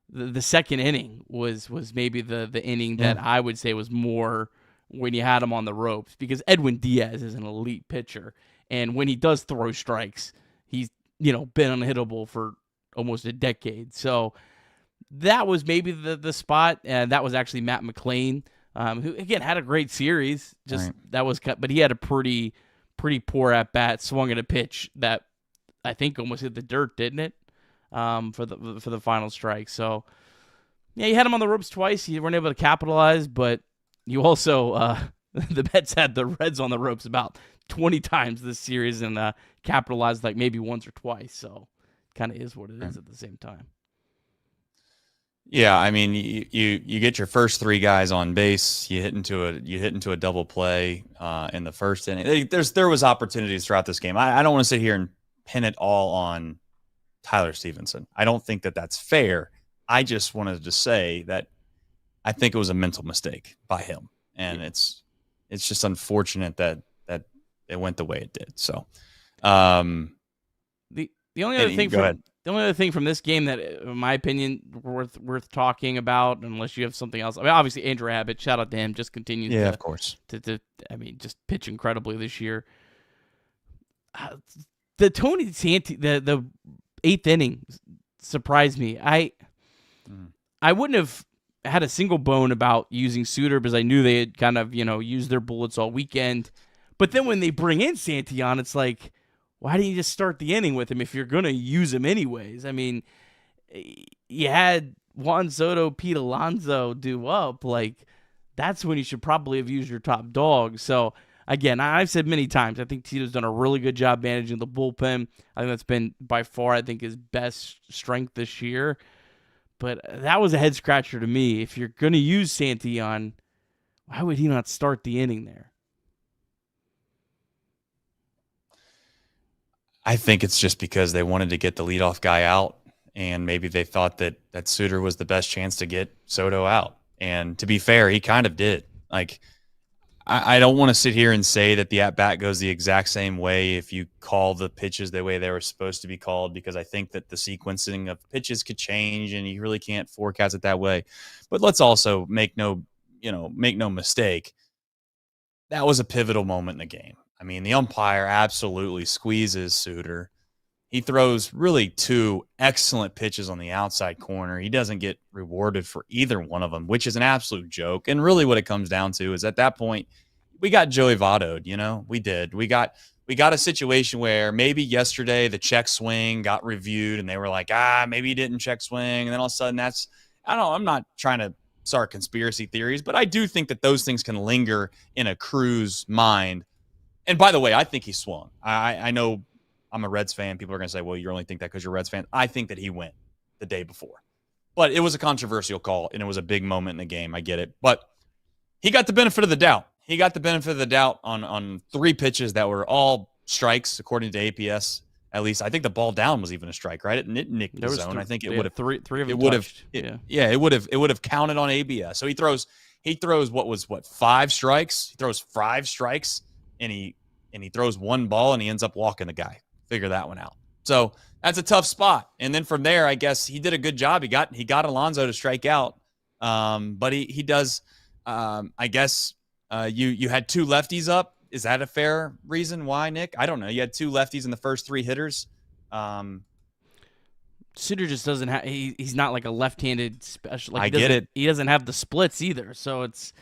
the second inning was maybe the inning that I would say was more when you had him on the ropes, because Edwin Diaz is an elite pitcher, and when he does throw strikes, he's been unhittable for almost a decade. So that was maybe the spot, and that was actually Matt McLain, who again had a great series. But he had a pretty poor at bat, swung at a pitch that I think almost hit the dirt, didn't it? For the final strike. So yeah, you had him on the ropes twice. You weren't able to capitalize, but you also the Mets had the Reds on the ropes about 20 times this series and capitalized like maybe once or twice. So kind of is what it is at the same time. Yeah, I mean, you get your first 3 guys on base. You hit into a double play in the first inning. There was opportunities throughout this game. I don't want to sit here and pin it all on Tyler Stevenson. I don't think that that's fair. I just wanted to say that I think it was a mental mistake by him, and it's just unfortunate that it went the way it did. So, the only other thing from this game that, in my opinion, worth talking about, unless you have something else. I mean, obviously Andrew Abbott, shout out to him, just continues. Yeah, of course. To just pitch incredibly this year. The Tony Santi, the 8th inning surprised me. I wouldn't have had a single bone about using Suter because I knew they had kind of, used their bullets all weekend. But then when they bring in Santi on, it's like, why didn't you just start the inning with him if you're going to use him anyways? I mean, you had Juan Soto, Pete Alonso do up, like that's when you should probably have used your top dog. So again, I've said many times, I think Tito's done a really good job managing the bullpen. I think that's been by far, I think, his best strength this year. But that was a head scratcher to me. If you're going to use Santillan, why would he not start the inning there? I think it's just because they wanted to get the leadoff guy out, and maybe they thought that Suter was the best chance to get Soto out. And to be fair, he kind of did. Like, I don't want to sit here and say that the at-bat goes the exact same way if you call the pitches the way they were supposed to be called, because I think that the sequencing of pitches could change, and you really can't forecast it that way. But let's also make no mistake. That was a pivotal moment in the game. I mean, the umpire absolutely squeezes Suter. He throws really two excellent pitches on the outside corner. He doesn't get rewarded for either one of them, which is an absolute joke. And really what it comes down to is at that point, we got Joey Votto'd, We did. We got a situation where maybe yesterday the check swing got reviewed and they were like, maybe he didn't check swing. And then all of a sudden I'm not trying to start conspiracy theories, but I do think that those things can linger in a crew's mind. And by the way, I think he swung. I know I'm a Reds fan. People are going to say, well, you only think that because you're a Reds fan. I think that he went the day before. But it was a controversial call, and it was a big moment in the game. I get it. But he got the benefit of the doubt. He got the benefit of the doubt on three pitches that were all strikes, according to APS. At least I think the ball down was even a strike, right? It nicked the zone. I think it would have three of them. It would have. It would have counted on ABS. So he throws five strikes. He throws five strikes, and he throws one ball, and he ends up walking the guy. Figure that one out. So that's a tough spot. And then from there, I guess he did a good job. He got Alonso to strike out. But he does. I guess you had two lefties up. Is that a fair reason why, Nick? I don't know. You had two lefties in the first three hitters. Suter just doesn't have. He's not like a left-handed special. Like I get it. He doesn't have the splits either. So it's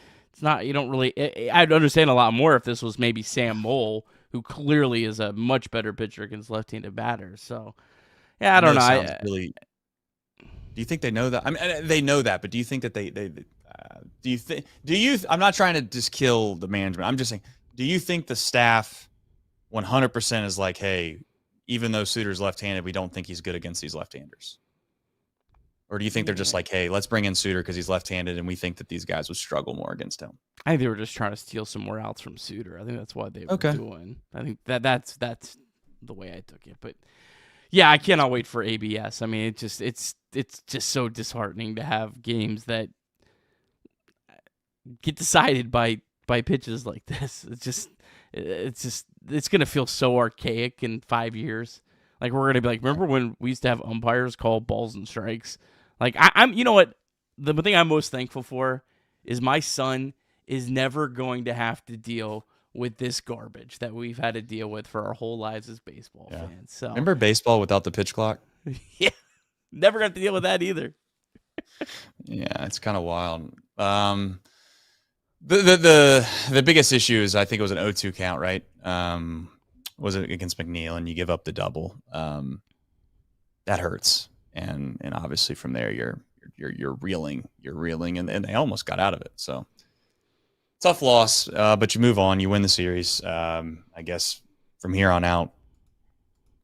not. You don't really. I'd understand a lot more if this was maybe Sam Mole, who clearly is a much better pitcher against left-handed batters. So, yeah, I don't know. Do you think they know that? I mean, they know that, but do you think that they I'm not trying to just kill the management. I'm just saying, do you think the staff 100% is like, hey, even though Suter's left-handed, we don't think he's good against these left-handers? Or do you think they're just like, hey, let's bring in Suter because he's left-handed and we think that these guys would struggle more against him? I think they were just trying to steal some more outs from Suter. I think that's what they were doing. I think that's the way I took it. But yeah, I cannot wait for ABS. I mean, it's just so disheartening to have games that get decided by pitches like this. It's gonna feel so archaic in 5 years. Like we're gonna be like, remember when we used to have umpires call balls and strikes? Like I'm, you know what? The thing I'm most thankful for is my son is never going to have to deal with this garbage that we've had to deal with for our whole lives as baseball fans. So remember baseball without the pitch clock? Yeah, never got to deal with that either. Yeah, it's kind of wild. The biggest issue is I think it was an 0-2 count, right? Was it against McNeil, and you give up the double? That hurts, and obviously from there you're reeling, and they almost got out of it. So tough loss, but you move on, you win the series. I guess from here on out,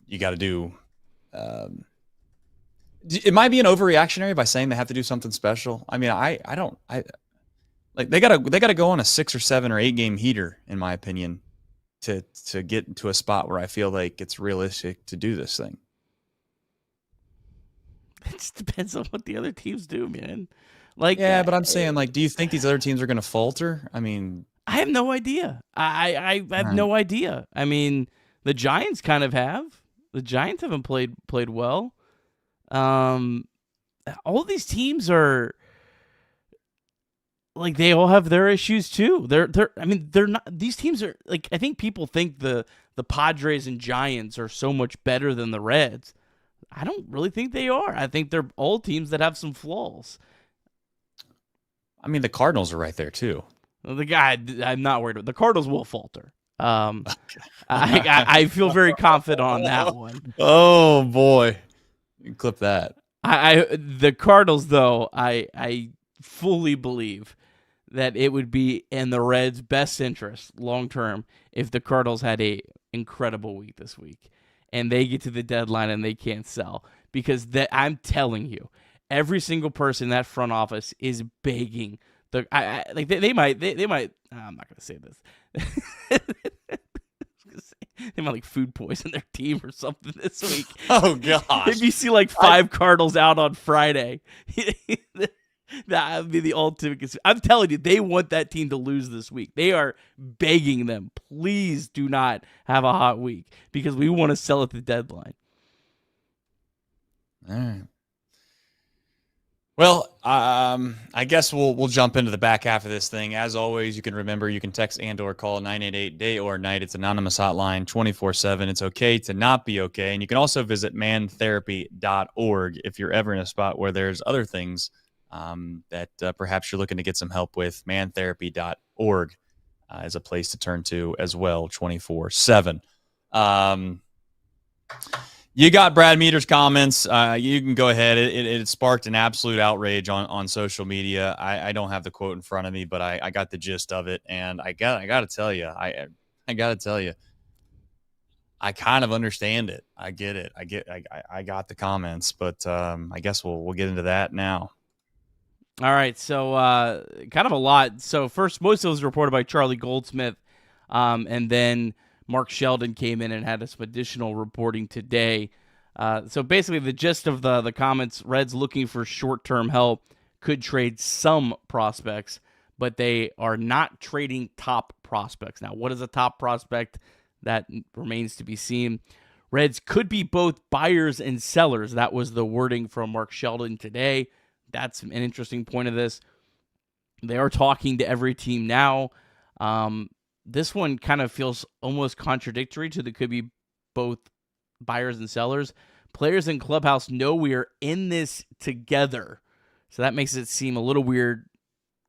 you got to do. It might be an overreactionary by saying they have to do something special. I mean, I don't. Like they gotta go on a 6 or 7 or 8 game heater, in my opinion, to get into a spot where I feel like it's realistic to do this thing. It just depends on what the other teams do, man. Like, yeah, but I'm saying, like, do you think these other teams are going to falter? I mean, I have no idea. I have no idea. I mean, the Giants kind of have. The Giants haven't played well. All these teams are like, they all have their issues too. They're not. These teams are like, I think people think the Padres and Giants are so much better than the Reds. I don't really think they are. I think they're all teams that have some flaws. I mean, the Cardinals are right there too. Well, I'm not worried about. The Cardinals will falter. I feel very confident on that one. Oh boy, you clip that. The Cardinals, though, I fully believe that it would be in the Reds' best interest long term if the Cardinals had a incredible week this week and they get to the deadline and they can't sell, because I'm telling you, every single person in that front office is begging they might I'm not gonna say this. They might food poison their team or something this week. Oh gosh! If you see 5 Cardinals out on Friday, that would be the ultimate. I'm telling you, they want that team to lose this week. They are begging them, please do not have a hot week because we want to sell at the deadline. All right. Well, I guess we'll jump into the back half of this thing. As always, you can text and/or call 988 day or night. It's anonymous hotline 24/7. It's okay to not be okay, and you can also visit mantherapy.org if you're ever in a spot where there's other things that perhaps you're looking to get some help with. Mantherapy.org is a place to turn to as well, 24/7. You got Brad Meter's comments. You can go ahead. It sparked an absolute outrage on social media. I don't have the quote in front of me, but I got the gist of it, and I got to tell you, I got to tell you, I kind of understand it. I get it. I got the comments, but I guess we'll get into that now. All right, so kind of a lot. So first, most of it was reported by Charlie Goldsmith, and then Mark Sheldon came in and had some additional reporting today. So basically, the gist of the comments: Reds looking for short-term help, could trade some prospects, but they are not trading top prospects. Now, what is a top prospect? That remains to be seen. Reds could be both buyers and sellers. That was the wording from Mark Sheldon today. That's an interesting point of this. They are talking to every team now. This one kind of feels almost contradictory to the could be both buyers and sellers. Players in clubhouse know we are in this together. So that makes it seem a little weird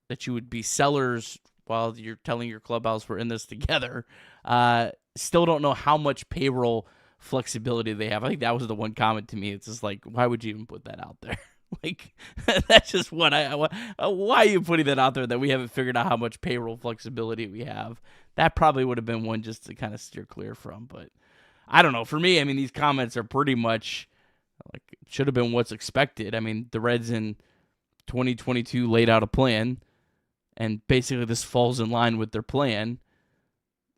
that you would be sellers while you're telling your clubhouse we're in this together. Still don't know how much payroll flexibility they have. I think that was the one comment to me. It's just why would you even put that out there? That's just what why are you putting that out there that we haven't figured out how much payroll flexibility we have? That probably would have been one just to kind of steer clear from, but I don't know. For me, I mean, these comments are pretty much should have been what's expected. I mean, the Reds in 2022 laid out a plan, and basically this falls in line with their plan.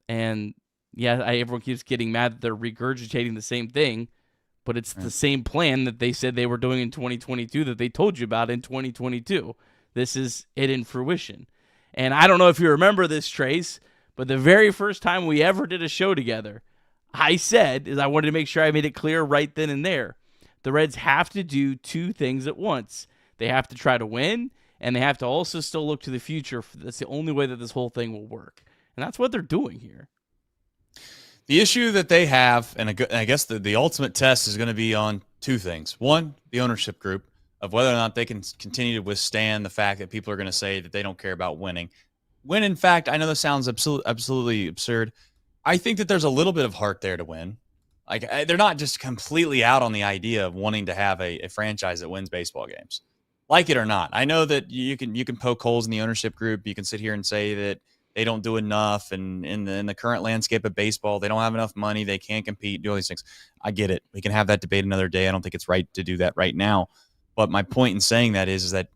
And yeah, everyone keeps getting mad that they're regurgitating the same thing, but it's the same plan that they said they were doing in 2022 that they told you about in 2022. This is it in fruition. And I don't know if you remember this, Trace, but the very first time we ever did a show together, I said, I wanted to make sure I made it clear right then and there, the Reds have to do two things at once. They have to try to win, and they have to also still look to the future. That's the only way that this whole thing will work. And that's what they're doing here. The issue that they have, and I guess the ultimate test is going to be on two things. One, the ownership group, of whether or not they can continue to withstand the fact that people are going to say that they don't care about winning. When, in fact, I know this sounds absolutely absurd. I think that there's a little bit of heart there to win. They're not just completely out on the idea of wanting to have a franchise that wins baseball games. Like it or not. I know that you can poke holes in the ownership group. You can sit here and say that they don't do enough, and in the current landscape of baseball, they don't have enough money. They can't compete, do all these things. I get it. We can have that debate another day. I don't think it's right to do that right now. But my point in saying that is that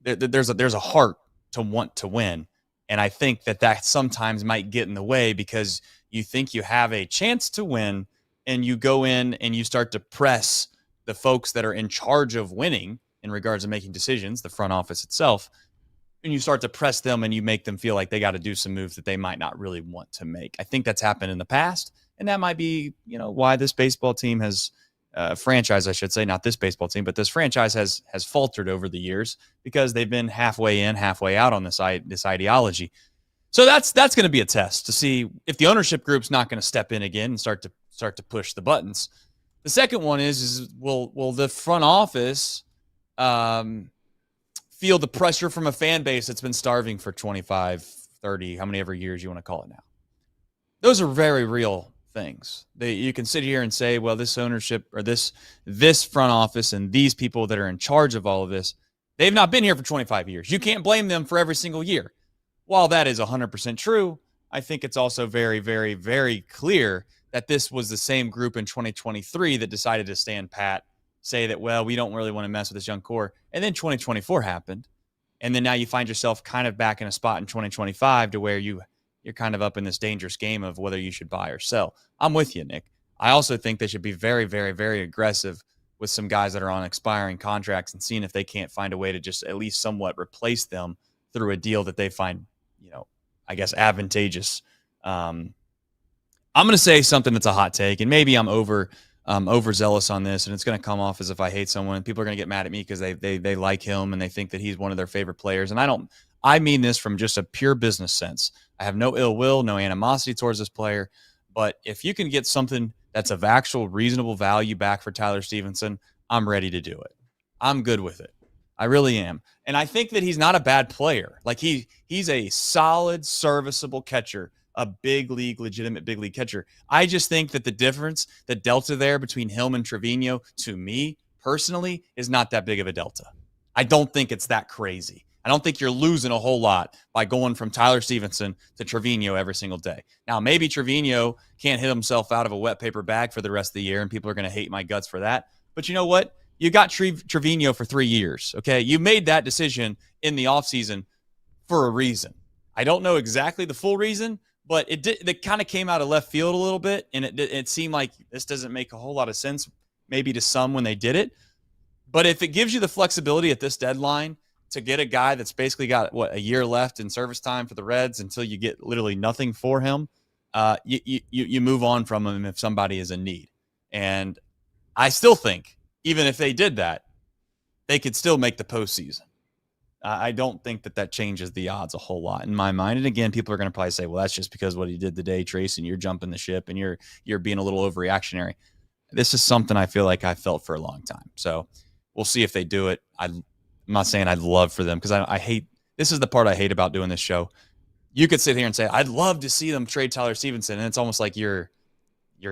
there's a heart to want to win, and I think that sometimes might get in the way because you think you have a chance to win, and you go in and you start to press the folks that are in charge of winning in regards to making decisions, the front office itself. And you start to press them and you make them feel like they got to do some moves that they might not really want to make. I think that's happened in the past. And that might be, why this baseball team has franchise, I should say, not this baseball team, but this franchise has faltered over the years because they've been halfway in, halfway out on this ideology. So that's going to be a test to see if the ownership group's not going to step in again and start to push the buttons. The second one is will the front office feel the pressure from a fan base that's been starving for 25, 30, how many ever years you want to call it now. Those are very real things. You can sit here and say, well, this ownership or this front office and these people that are in charge of all of this, they've not been here for 25 years. You can't blame them for every single year. While that is 100% true, I think it's also very, very, very clear that this was the same group in 2023 that decided to stand pat, say that, well, we don't really want to mess with this young core. And then 2024 happened. And then now you find yourself kind of back in a spot in 2025 to where you're kind of up in this dangerous game of whether you should buy or sell. I'm with you, Nick. I also think they should be very, very, very aggressive with some guys that are on expiring contracts and seeing if they can't find a way to just at least somewhat replace them through a deal that they find, I guess, advantageous. I'm going to say something that's a hot take, and maybe I'm overzealous on this, and it's going to come off as if I hate someone, and people are going to get mad at me because they like him and they think that he's one of their favorite players. And I mean this from just a pure business sense. I have no ill will, no animosity towards this player, but if you can get something that's of actual reasonable value back for Tyler Stevenson, I'm ready to do it. I'm good with it. I really am. And I think that he's not a bad player. Like he's a solid, serviceable catcher, a legitimate big league catcher. I just think that the delta there between him and Trevino, to me personally, is not that big of a delta. I don't think it's that crazy. I don't think you're losing a whole lot by going from Tyler Stevenson to Trevino every single day. Now, maybe Trevino can't hit himself out of a wet paper bag for the rest of the year, and people are going to hate my guts for that. But you know what? You got Trevino for 3 years, okay? You made that decision in the offseason for a reason. I don't know exactly the full reason, but it kind of came out of left field a little bit, and it seemed like this doesn't make a whole lot of sense, maybe to some when they did it. But if it gives you the flexibility at this deadline to get a guy that's basically got, a year left in service time for the Reds until you get literally nothing for him, you move on from him if somebody is in need. And I still think, even if they did that, they could still make the postseason. I don't think that changes the odds a whole lot in my mind. And again, people are going to probably say, well, that's just because what he did today, Trace, and you're jumping the ship and you're being a little overreactionary. This is something I feel like I felt for a long time. So we'll see if they do it. I'm not saying I'd love for them, because I hate – this is the part I hate about doing this show. You could sit here and say, I'd love to see them trade Tyler Stevenson, and it's almost like you're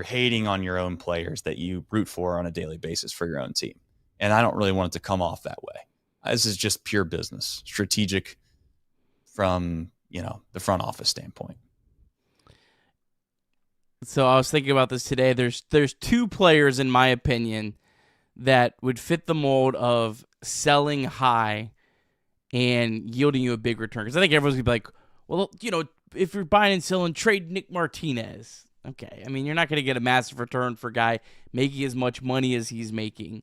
hating on your own players that you root for on a daily basis for your own team. And I don't really want it to come off that way. This is just pure business, strategic from, the front office standpoint. So I was thinking about this today. There's two players, in my opinion, that would fit the mold of selling high and yielding you a big return. Because I think everyone's going to be like, well, if you're buying and selling, trade Nick Martinez. Okay, I mean, you're not going to get a massive return for a guy making as much money as he's making.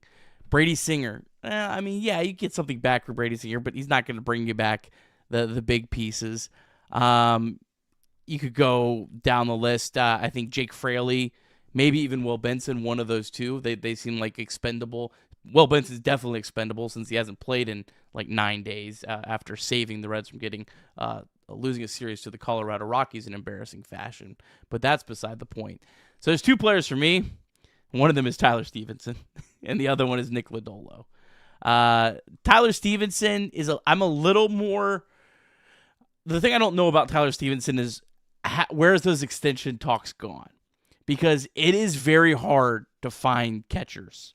Brady Singer, you get something back for Brady Singer, but he's not going to bring you back the big pieces. You could go down the list. I think Jake Fraley, maybe even Will Benson, one of those two. They seem like expendable. Will Benson's definitely expendable since he hasn't played in like 9 days after saving the Reds from losing a series to the Colorado Rockies in embarrassing fashion. But that's beside the point. So there's two players for me. One of them is Tyler Stephenson, and the other one is Nick Lodolo. Tyler Stephenson I'm a little more. The thing I don't know about Tyler Stephenson is where's those extension talks gone? Because it is very hard to find catchers.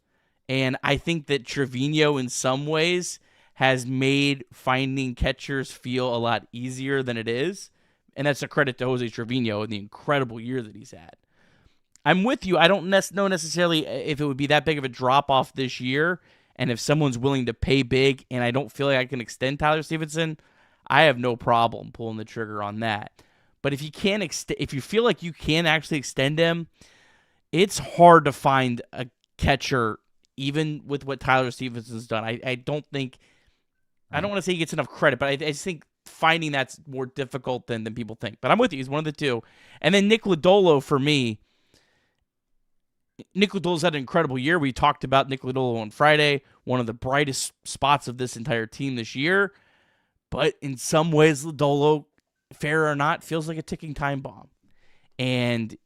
And I think that Trevino, in some ways, has made finding catchers feel a lot easier than it is. And that's a credit to Jose Trevino and the incredible year that he's had. I'm with you. I don't know necessarily if it would be that big of a drop-off this year. And if someone's willing to pay big and I don't feel like I can extend Tyler Stephenson, I have no problem pulling the trigger on that. But if you feel like you can actually extend him, it's hard to find a catcher, even with what Tyler Stephenson's done. I don't want to say he gets enough credit, but I just think finding that's more difficult than people think. But I'm with you. He's one of the two. And then Nick Lodolo, for me, Nick Lodolo's had an incredible year. We talked about Nick Lodolo on Friday, one of the brightest spots of this entire team this year. But in some ways, Lodolo, fair or not, feels like a ticking time bomb. And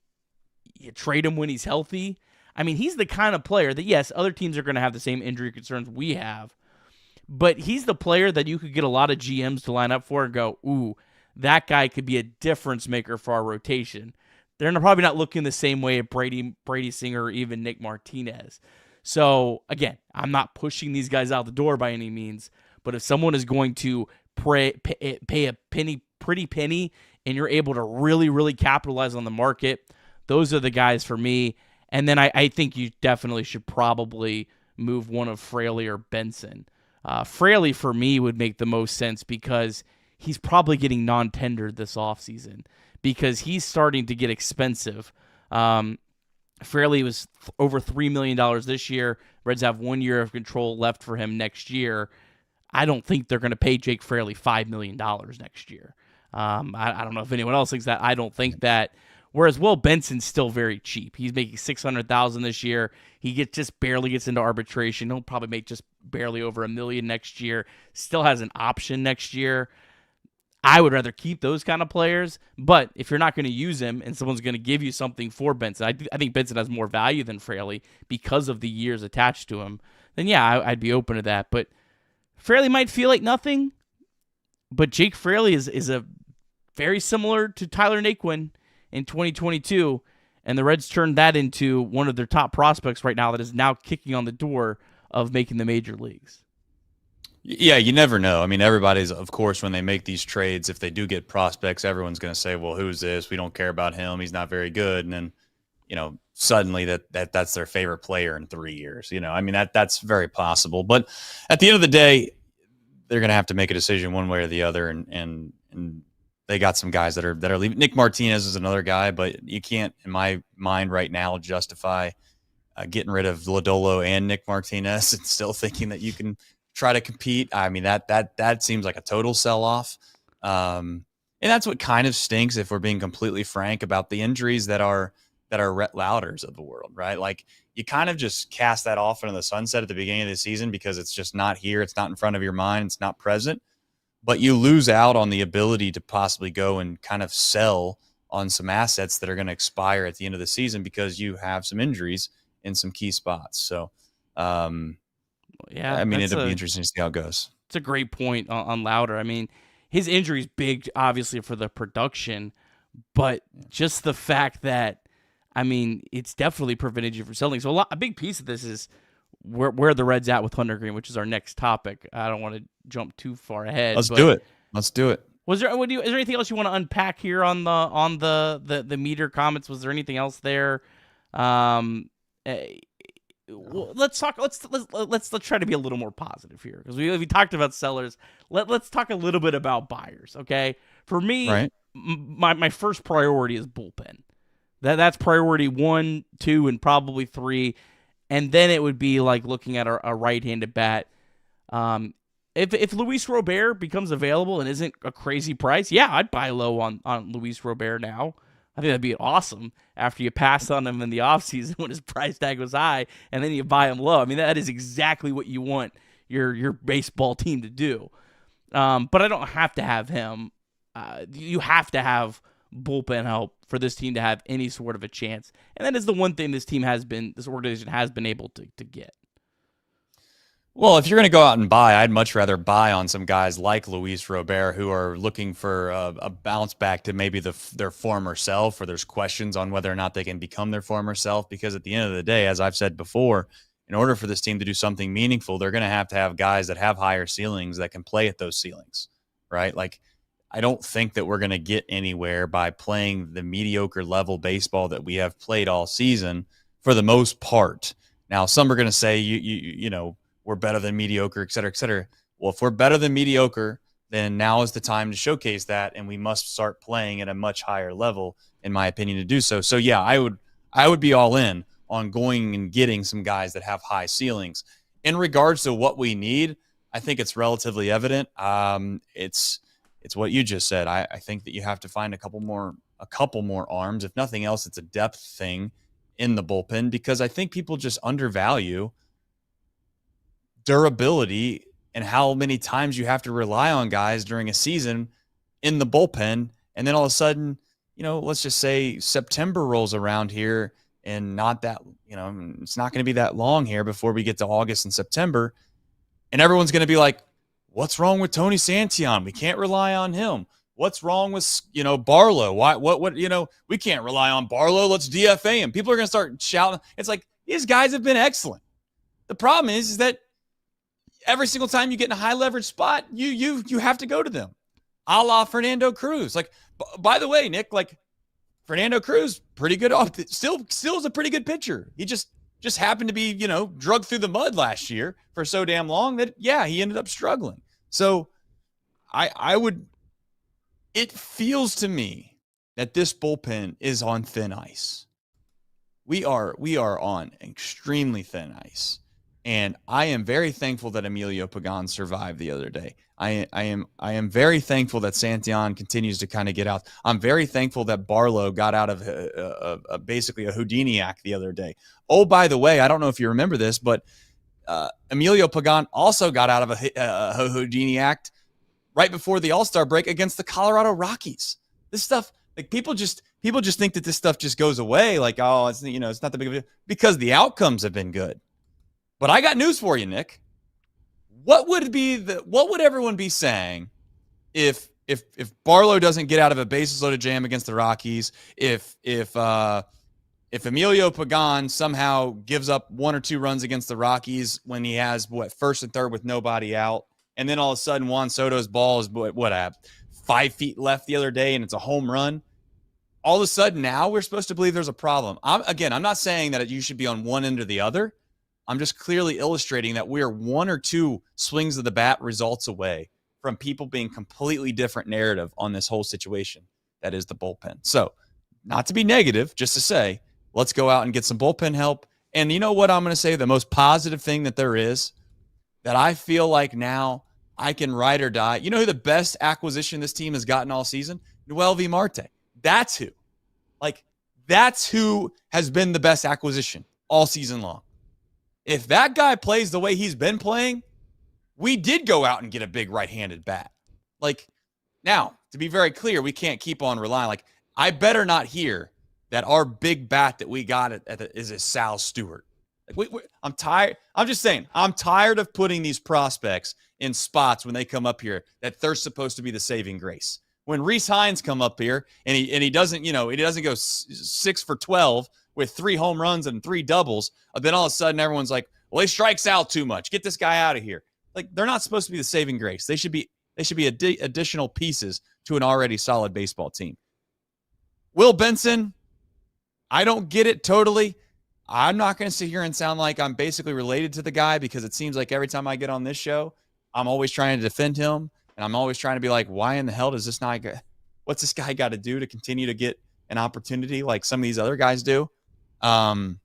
you trade him when he's healthy. I mean, he's the kind of player that, yes, other teams are going to have the same injury concerns we have. But he's the player that you could get a lot of GMs to line up for and go, ooh, that guy could be a difference maker for our rotation. they're probably not looking the same way at Brady Singer or even Nick Martinez. So again, I'm not pushing these guys out the door by any means, but if someone is going to pay a pretty penny and you're able to really, really capitalize on the market, those are the guys for me. And then I think you definitely should probably move one of Fraley or Benson. Fraley, for me, would make the most sense because he's probably getting non-tendered this offseason because he's starting to get expensive. Fraley was over $3 million this year. Reds have 1 year of control left for him next year. I don't think they're going to pay Jake Fraley $5 million next year. I don't know if anyone else thinks that. I don't think that. Whereas Will Benson's still very cheap. He's making $600,000 this year. He just barely gets into arbitration. He'll probably make just barely over $1 million next year. Still has an option next year. I would rather keep those kind of players. But if you're not going to use him and someone's going to give you something for Benson, I think Benson has more value than Fraley because of the years attached to him. Then yeah, I'd be open to that. But Fraley might feel like nothing. But Jake Fraley is a very similar to Tyler Naquin in 2022, and the Reds turned that into one of their top prospects right now that is now kicking on the door of making the major leagues. Yeah, you never know. I mean, everybody's, of course, when they make these trades, if they do get prospects, everyone's going to say, well, who's this? We don't care about him. He's not very good. And then, suddenly that's their favorite player in 3 years. I mean, that's very possible. But at the end of the day, they're going to have to make a decision one way or the other, and they got some guys that are leaving. Nick Martinez is another guy, but you can't, in my mind right now, justify getting rid of Lodolo and Nick Martinez and still thinking that you can try to compete. I mean, that seems like a total sell-off. And that's what kind of stinks, if we're being completely frank, about the injuries that are Rhett Louders of the world, right? Like, you kind of just cast that off into the sunset at the beginning of the season because it's just not here. It's not in front of your mind. It's not present. But you lose out on the ability to possibly go and kind of sell on some assets that are going to expire at the end of the season because you have some injuries in some key spots. So, I mean, it'll be interesting to see how it goes. It's a great point on Louder. I mean, his injury is big, obviously, for the production, but just the fact that, I mean, it's definitely prevented you from selling. So a big piece of this is where the Reds at with Hunter Greene, which is our next topic. I don't want to jump too far ahead. Let's do it. Is there anything else you want to unpack here on the meter comments? Was there anything else there? Let's talk. Let's try to be a little more positive here because we talked about sellers. Let's talk a little bit about buyers. Okay, for me, right. My first priority is bullpen. That's priority 1, 2, and probably 3. And then it would be like looking at a right-handed bat. If Luis Robert becomes available and isn't a crazy price, yeah, I'd buy low on Luis Robert now. I think that'd be awesome after you pass on him in the offseason when his price tag was high, and then you buy him low. I mean, that is exactly what you want your baseball team to do. But I don't have to have him. You have to have bullpen help for this team to have any sort of a chance. And that is the one thing this organization has been able to get. Well, if you're going to go out and buy, I'd much rather buy on some guys like Luis Robert who are looking for a bounce back to maybe their former self, or there's questions on whether or not they can become their former self. Because at the end of the day, as I've said before, in order for this team to do something meaningful, they're going to have guys that have higher ceilings that can play at those ceilings, right? Like, I don't think that we're going to get anywhere by playing the mediocre level baseball that we have played all season for the most part. Now, some are going to say, we're better than mediocre, et cetera, et cetera. Well, if we're better than mediocre, then now is the time to showcase that, and we must start playing at a much higher level, in my opinion, to do so. So, yeah, I would be all in on going and getting some guys that have high ceilings. In regards to what we need, I think it's relatively evident. It's what you just said. I think that you have to find a couple more arms. If nothing else, it's a depth thing in the bullpen, because I think people just undervalue durability and how many times you have to rely on guys during a season in the bullpen. And then all of a sudden, let's just say September rolls around here, and not that, it's not going to be that long here before we get to August and September. And everyone's going to be like, what's wrong with Tony Santillan? We can't rely on him. what's wrong with, Barlow? What, we can't rely on Barlow. Let's DFA him. People are going to start shouting. It's like, these guys have been excellent. The problem is that every single time you get in a high leverage spot, you have to go to them. A la Fernando Cruz. Like, by the way, Nick, like, Fernando Cruz, pretty good. Still is a pretty good pitcher. He just happened to be, drugged through the mud last year for so damn long that, he ended up struggling. So it feels to me that this bullpen is on thin ice. We are on extremely thin ice. And I am very thankful that Emilio Pagan survived the other day. I am very thankful that Santillan continues to kind of get out. I'm very thankful that Barlow got out of basically a Houdini act the other day. Oh, by the way, I don't know if you remember this, but Emilio Pagan also got out of a Houdini act right before the All-Star break against the Colorado Rockies. This stuff, like, people just think that this stuff just goes away. Like, oh, it's not that big of a deal, because the outcomes have been good. But I got news for you, Nick. What would everyone be saying if Barlow doesn't get out of a bases loaded jam against the Rockies, if Emilio Pagan somehow gives up 1 or 2 runs against the Rockies when he has first and third with nobody out, and then all of a sudden Juan Soto's ball is 5 feet left the other day and it's a home run? All of a sudden now we're supposed to believe there's a problem. I'm not saying that you should be on one end or the other. I'm just clearly illustrating that we're 1 or 2 swings of the bat results away from people being completely different narrative on this whole situation. That is the bullpen. So, not to be negative, just to say, let's go out and get some bullpen help. And you know what I'm going to say? The most positive thing that there is, that I feel like now I can ride or die. You know who the best acquisition this team has gotten all season? Noelvi Marte. That's who. That's who has been the best acquisition all season long. If that guy plays the way he's been playing, we did go out and get a big right-handed bat. Now, to be very clear, we can't keep on relying. I better not hear that our big bat that we got is a Sal Stewart. I'm tired. I'm just saying, I'm tired of putting these prospects in spots when they come up here that they're supposed to be the saving grace. When Rhys Hines come up here and he doesn't, he doesn't go 6 for 12 with 3 home runs and 3 doubles, then all of a sudden everyone's like, well, he strikes out too much. Get this guy out of here. They're not supposed to be the saving grace. They should be additional pieces to an already solid baseball team. Will Benson, I don't get it totally. I'm not going to sit here and sound like I'm basically related to the guy, because it seems like every time I get on this show, I'm always trying to defend him, and I'm always trying to be like, why in the hell does this guy, what's this guy got to do to continue to get an opportunity like some of these other guys do? I'll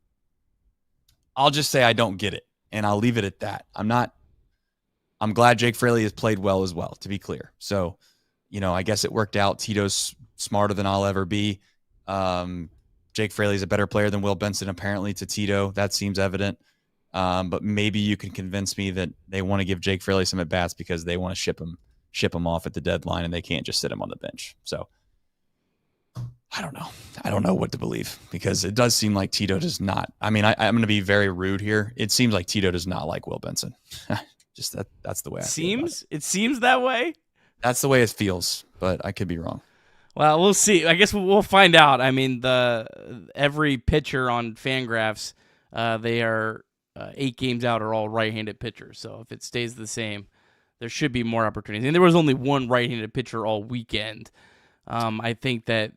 just say I don't get it, and I'll leave it at that. I'm glad Jake Fraley has played well as well, to be clear. So, I guess it worked out. Tito's smarter than I'll ever be. Jake Fraley's a better player than Will Benson, apparently, to Tito. That seems evident. But maybe you can convince me that they want to give Jake Fraley some at-bats because they want to ship him off at the deadline, and they can't just sit him on the bench. So, I don't know. I don't know what to believe, because it does seem like Tito does not. I mean, I'm going to be very rude here. It seems like Tito does not like Will Benson. Just that's the way I feel. It seems that way. That's the way it feels, but I could be wrong. Well, we'll see. I guess we'll find out. I mean, every pitcher on Fangraphs, they are 8 games out are all right-handed pitchers. So if it stays the same, there should be more opportunities. And there was only one right-handed pitcher all weekend. I think that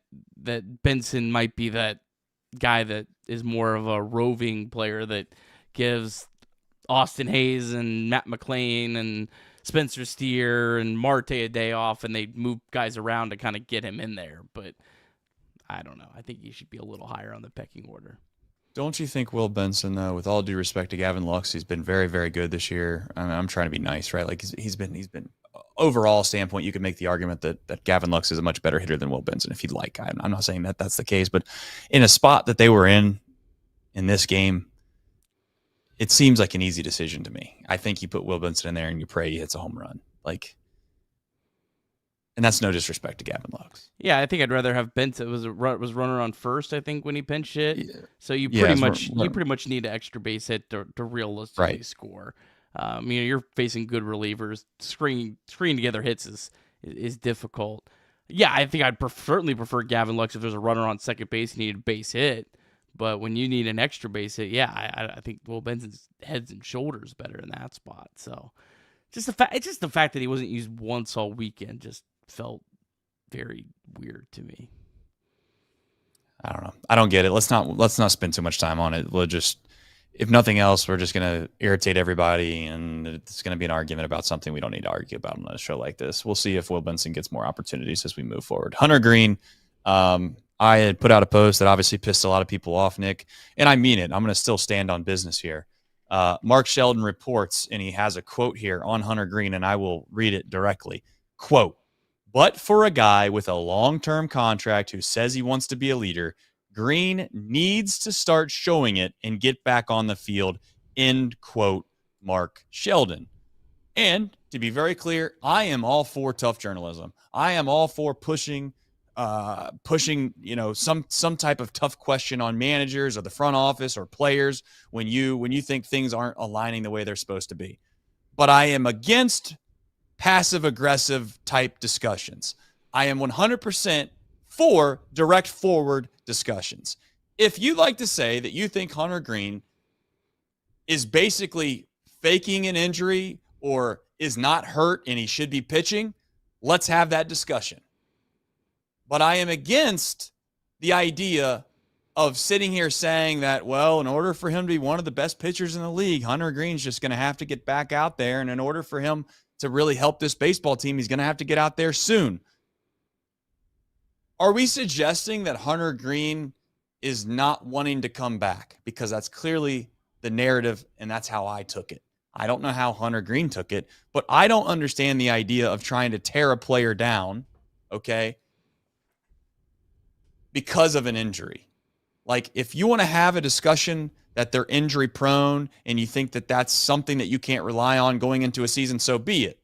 Benson might be that guy that is more of a roving player that gives Austin Hayes and Matt McClain and Spencer Steer and Marte a day off, and they move guys around to kind of get him in there. But I don't know. I think he should be a little higher on the pecking order. Don't you think Will Benson, though, with all due respect to Gavin Lux, he's been very, very good this year. I mean, I'm trying to be nice, right? Like he's been overall standpoint, you could make the argument that Gavin Lux is a much better hitter than Will Benson if you'd like. I'm not saying that that's the case, but in a spot that they were in this game, it seems like an easy decision to me. I think you put Will Benson in there and you pray he hits a home run. And that's no disrespect to Gavin Lux. Yeah, I think I'd rather have Benson. Was runner on first, I think, when he pinch hit. Yeah. So you pretty much need an extra base hit to realistically score. You're facing good relievers. Screening together hits is difficult. Yeah, I think I'd certainly prefer Gavin Lux if there's a runner on second base and need a base hit. But when you need an extra base hit, yeah, I think Will Benson's heads and shoulders better in that spot. So it's just the fact that he wasn't used once all weekend just felt very weird to me. I don't know. I don't get it. Let's not spend too much time on it. We'll just, if nothing else, we're just gonna irritate everybody, and it's gonna be an argument about something we don't need to argue about on a show like this. We'll see if Will Benson gets more opportunities as we move forward. Hunter Greene, I had put out a post that obviously pissed a lot of people off, Nick, and I mean it. I'm gonna still stand on business here. Mark Sheldon reports, and he has a quote here on Hunter Greene, and I will read it directly. Quote, "But for a guy with a long-term contract who says he wants to be a leader, Greene needs to start showing it and get back on the field." End quote, Mark Sheldon. And to be very clear, I am all for tough journalism. I am all for pushing, some type of tough question on managers or the front office or players when you think things aren't aligning the way they're supposed to be. But I am against passive-aggressive type discussions. I am 100% for direct forward discussions. If you like to say that you think Hunter Greene is basically faking an injury or is not hurt and he should be pitching, let's have that discussion. But I am against the idea of sitting here saying that, well, in order for him to be one of the best pitchers in the league, Hunter Greene's just going to have to get back out there. And in order for him to really help this baseball team, he's going to have to get out there soon. Are we suggesting that Hunter Greene is not wanting to come back? Because that's clearly the narrative, and that's how I took it. I don't know how Hunter Greene took it, but I don't understand the idea of trying to tear a player down, okay, because of an injury. Like, if you want to have a discussion that they're injury prone and you think that that's something that you can't rely on going into a season, so be it.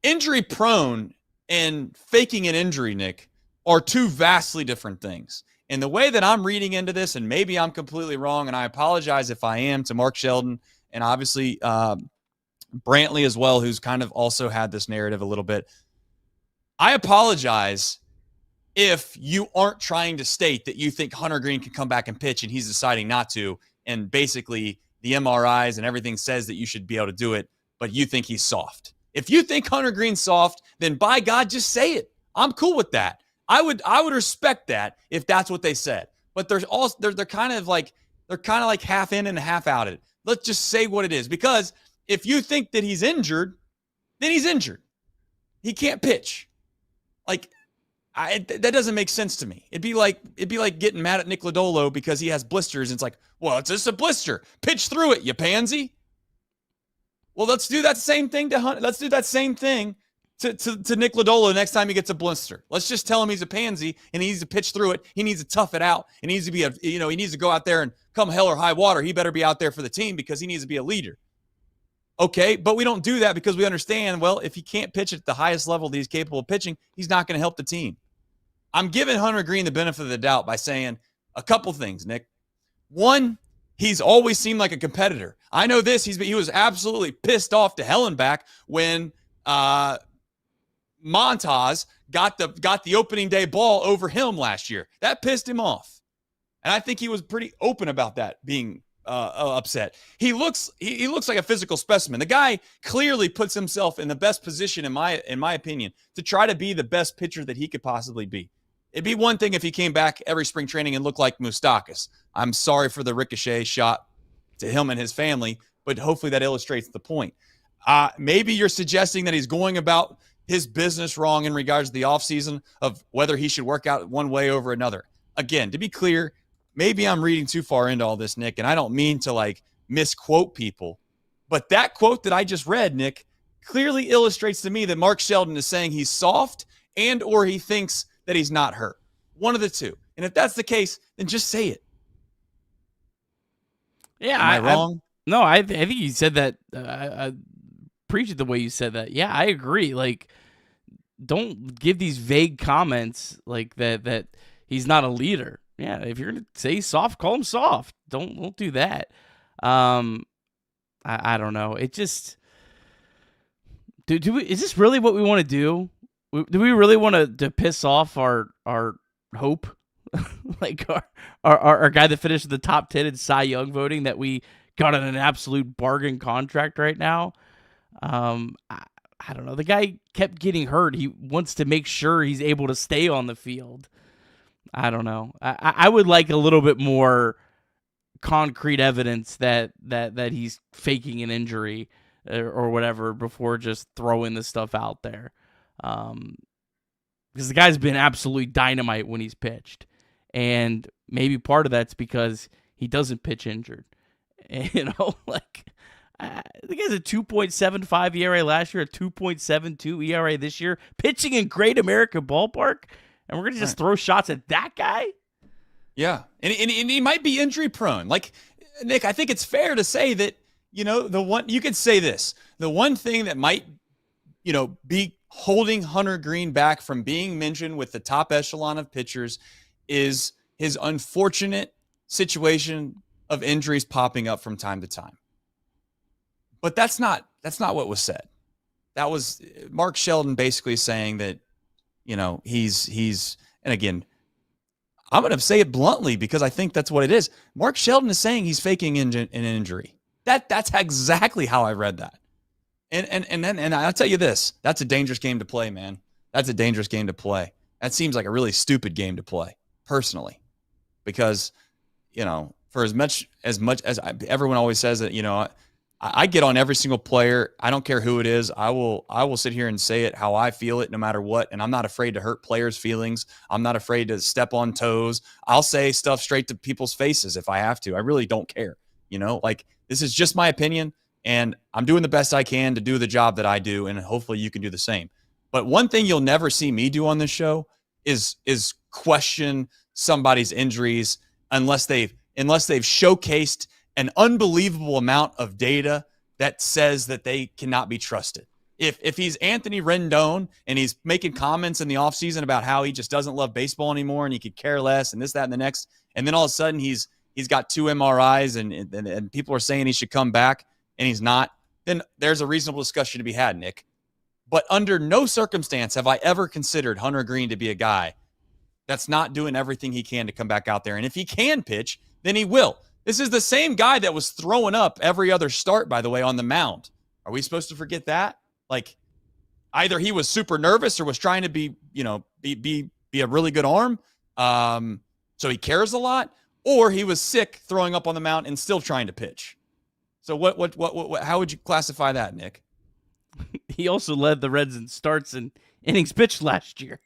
Injury prone and faking an injury, Nick, are two vastly different things. And the way that I'm reading into this, and maybe I'm completely wrong, and I apologize if I am, to Mark Sheldon and obviously Brantley as well, who's kind of also had this narrative a little bit. I apologize if you aren't trying to state that you think Hunter Greene can come back and pitch and he's deciding not to, and basically the MRIs and everything says that you should be able to do it, but you think he's soft. If you think Hunter Greene's soft, then by God, just say it. I'm cool with that. I would respect that if that's what they said. But there's also they're kind of like half in and half out at it. Let's just say what it is, because if you think that he's injured, then he's injured. He can't pitch. Like, that doesn't make sense to me. It'd be like getting mad at Nick Lodolo because he has blisters. And it's like, well, it's just a blister. Pitch through it, you pansy. Well, let's do that same thing to Hunt. Let's do that same thing to Nick Lodolo next time he gets a blister. Let's just tell him he's a pansy and he needs to pitch through it. He needs to tough it out. He needs to be he needs to go out there and come hell or high water. He better be out there for the team because he needs to be a leader. Okay, but we don't do that because we understand, well, if he can't pitch at the highest level that he's capable of pitching, he's not going to help the team. I'm giving Hunter Greene the benefit of the doubt by saying a couple things, Nick. One, he's always seemed like a competitor. I know this. He was absolutely pissed off to hell and back when Montas got the opening day ball over him last year. That pissed him off. And I think he was pretty open about that being upset. He looks like a physical specimen. The guy clearly puts himself in the best position, in my opinion, to try to be the best pitcher that he could possibly be. It'd be one thing if he came back every spring training and looked like Moustakas. I'm sorry for the ricochet shot to him and his family, but hopefully that illustrates the point. Maybe you're suggesting that he's going about his business wrong in regards to the offseason of whether he should work out one way over another. Again, to be clear, maybe I'm reading too far into all this, Nick, and I don't mean to misquote people, but that quote that I just read, Nick, clearly illustrates to me that Mark Sheldon is saying he's soft and or he thinks that he's not hurt. One of the two. And if that's the case, then just say it. Yeah, Am I wrong? No, I think you said that. I appreciate the way you said that. Yeah, I agree. Like, don't give these vague comments like that he's not a leader. Yeah, if you're gonna say he's soft, call him soft. Don't do that. I don't know. It just is this really what we want to do? Do we really want to piss off our hope, like our guy that finished in the top 10 in Cy Young voting that we got on an absolute bargain contract right now? I don't know. The guy kept getting hurt. He wants to make sure he's able to stay on the field. I don't know. I would like a little bit more concrete evidence that he's faking an injury or whatever before just throwing this stuff out there. Because the guy's been absolutely dynamite when he's pitched. And maybe part of that's because he doesn't pitch injured. And, the guy's a 2.75 ERA last year, a 2.72 ERA this year, pitching in Great American Ballpark, and we're going to just throw shots at that guy? Yeah, and he might be injury prone. Like, Nick, I think it's fair to say that, you could say this. The one thing that might, be holding Hunter Greene back from being mentioned with the top echelon of pitchers is his unfortunate situation of injuries popping up from time to time. But that's not what was said. That was Mark Sheldon basically saying that, he's and again, I'm going to say it bluntly because I think that's what it is. Mark Sheldon is saying he's faking an injury. That's exactly how I read that. And I'll tell you this, that's a dangerous game to play, man. That's a dangerous game to play. That seems like a really stupid game to play, personally, because, for as much as everyone always says that, I get on every single player. I don't care who it is. I will sit here and say it how I feel it no matter what. And I'm not afraid to hurt players' feelings. I'm not afraid to step on toes. I'll say stuff straight to people's faces if I have to. I really don't care. This is just my opinion, and I'm doing the best I can to do the job that I do. And hopefully you can do the same. But one thing you'll never see me do on this show is question somebody's injuries unless they've showcased an unbelievable amount of data that says that they cannot be trusted. If he's Anthony Rendon and he's making comments in the offseason about how he just doesn't love baseball anymore and he could care less and this, that, and the next, and then all of a sudden he's got 2 MRIs and people are saying he should come back and he's not, then there's a reasonable discussion to be had, Nick. But under no circumstance have I ever considered Hunter Greene to be a guy that's not doing everything he can to come back out there. And if he can pitch, then he will. This is the same guy that was throwing up every other start, by the way, on the mound. Are we supposed to forget that? Like, either he was super nervous or was trying to be a really good arm, so he cares a lot, or he was sick throwing up on the mound and still trying to pitch. So what how would you classify that, Nick? He also led the Reds in starts and innings pitched last year.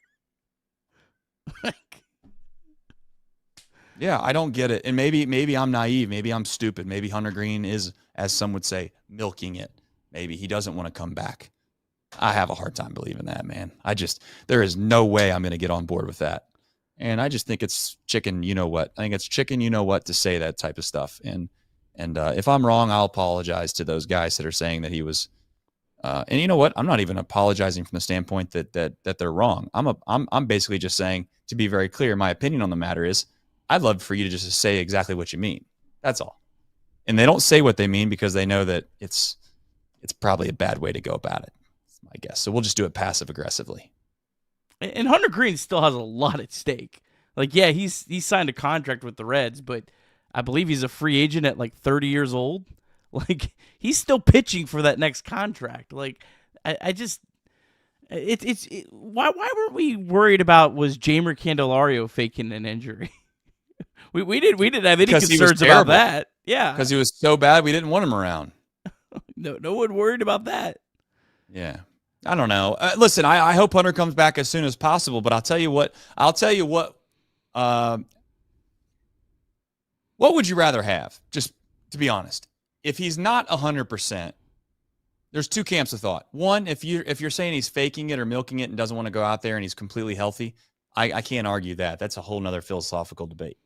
Yeah, I don't get it. And maybe I'm naive. Maybe I'm stupid. Maybe Hunter Greene is, as some would say, milking it. Maybe he doesn't want to come back. I have a hard time believing that, man. There is no way I'm going to get on board with that. And I just think it's chicken, I think it's chicken, to say that type of stuff. And if I'm wrong, I'll apologize to those guys that are saying that he was. And you know what? I'm not even apologizing from the standpoint that they're wrong. I'm basically just saying, to be very clear, my opinion on the matter is, I'd love for you to just say exactly what you mean. That's all. And they don't say what they mean because they know that it's probably a bad way to go about it, I guess. So we'll just do it passive aggressively. And Hunter Greene still has a lot at stake. Like, yeah, he's signed a contract with the Reds, but I believe he's a free agent at like 30 years old. Like, he's still pitching for that next contract. Like, why weren't we worried about was Jamer Candelario faking an injury? We didn't have any concerns about that. Yeah, because he was so bad we didn't want him around. No one worried about that. Yeah, I don't know. Listen, I hope Hunter comes back as soon as possible. But I'll tell you what. What would you rather have? Just to be honest, if he's not 100%, there's 2 camps of thought. One, if you're saying he's faking it or milking it and doesn't want to go out there and he's completely healthy, I can't argue that. That's a whole nother philosophical debate.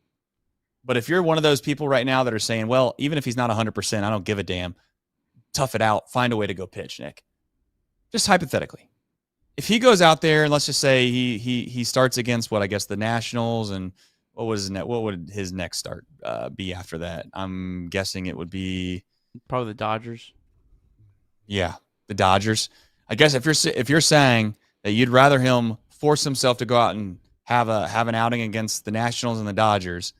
But if you're one of those people right now that are saying, well, even if he's not 100%, I don't give a damn. Tough it out. Find a way to go pitch, Nick. Just hypothetically. If he goes out there and let's just say he starts against the Nationals, and what would his next start be after that? I'm guessing it would be probably the Dodgers. Yeah, the Dodgers. I guess if you're saying that you'd rather him force himself to go out and have an outing against the Nationals and the Dodgers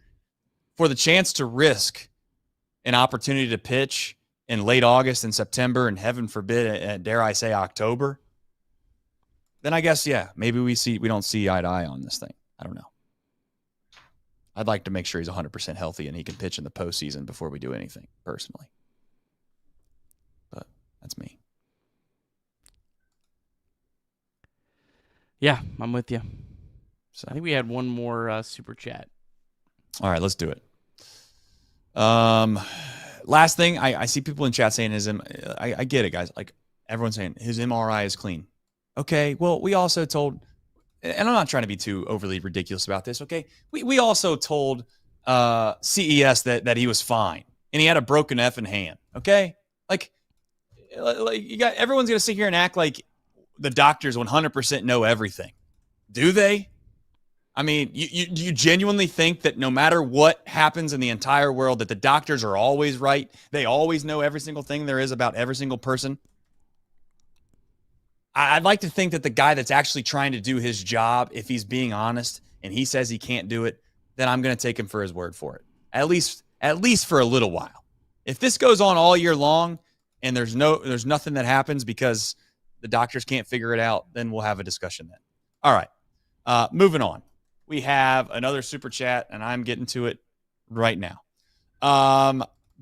for the chance to risk an opportunity to pitch in late August and September, and heaven forbid, dare I say, October, then I guess, yeah, maybe we don't see eye to eye on this thing. I don't know. I'd like to make sure he's 100% healthy and he can pitch in the postseason before we do anything, personally. But that's me. Yeah, I'm with you. So I think we had one more super chat. All right, let's do it. Last thing, I see people in chat saying I get it, guys. Like, everyone's saying his MRI is clean. Okay, well, we also told, and I'm not trying to be too overly ridiculous about this, okay? We also told CES that he was fine, and he had a broken effing hand, okay? Like everyone's going to sit here and act like the doctors 100% know everything. Do they? I mean, you genuinely think that no matter what happens in the entire world, that the doctors are always right? They always know every single thing there is about every single person? I'd like to think that the guy that's actually trying to do his job, if he's being honest and he says he can't do it, then I'm going to take him for his word for it. At least for a little while. If this goes on all year long and there's nothing that happens because the doctors can't figure it out, then we'll have a discussion then. All right. Moving on. We have another super chat, and I'm getting to it right now.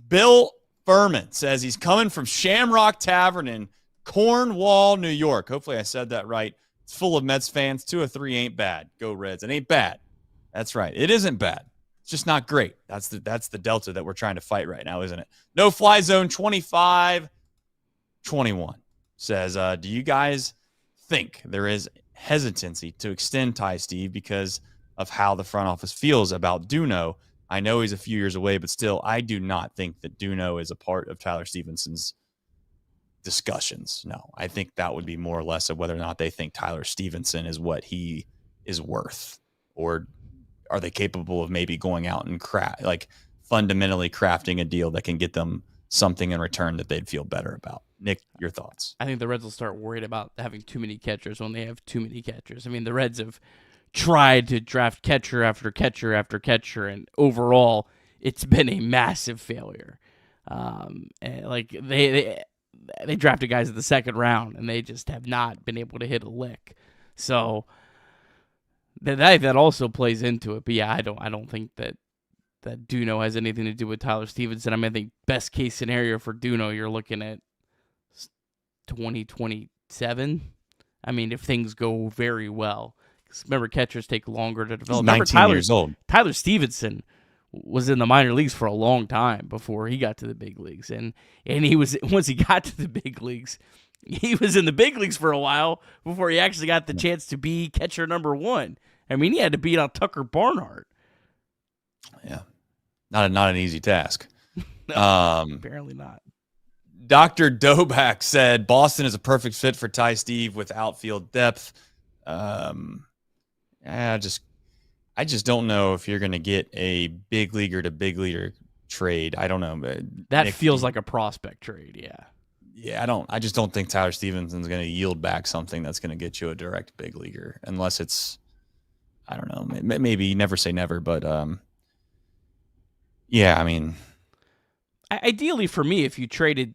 Bill Furman says he's coming from Shamrock Tavern in Cornwall, New York. Hopefully I said that right. It's full of Mets fans. 2 of 3 ain't bad. Go Reds. It ain't bad. That's right. It isn't bad. It's just not great. That's the delta that we're trying to fight right now, isn't it? No Fly Zone 25-21 says, do you guys think there is hesitancy to extend Ty Steve because of how the front office feels about Duno? I know he's a few years away, but still, I do not think that Duno is a part of Tyler Stephenson's discussions. No, I think that would be more or less of whether or not they think Tyler Stevenson is what he is worth, or are they capable of maybe going out and fundamentally crafting a deal that can get them something in return that they'd feel better about. Nick, your thoughts? I think the Reds will start worried about having too many catchers when they have too many catchers. I mean, the Reds have tried to draft catcher after catcher after catcher, and overall, it's been a massive failure. They drafted guys in the second round, and they just have not been able to hit a lick. So that also plays into it. But yeah, I don't think that Duno has anything to do with Tyler Stevenson. I mean, I think best case scenario for Duno, you're looking at 2027. I mean, if things go very well. Because remember, catchers take longer to develop. He's 19 years old. Tyler Stevenson was in the minor leagues for a long time before he got to the big leagues. And he was, once he got to the big leagues, he was in the big leagues for a while before he actually got the chance to be catcher number 1. I mean, he had to beat out Tucker Barnhart. Yeah. Not an easy task. No, apparently not. Dr. Dobak said Boston is a perfect fit for Ty Steve with outfield depth. I just don't know if you're going to get a big leaguer to big leaguer trade. I don't know. That Nick, feels like a prospect trade, yeah. Yeah, I just don't think Tyler Stevenson's going to yield back something that's going to get you a direct big leaguer, unless it's, I don't know, maybe never say never, but yeah, I mean, ideally for me, if you traded,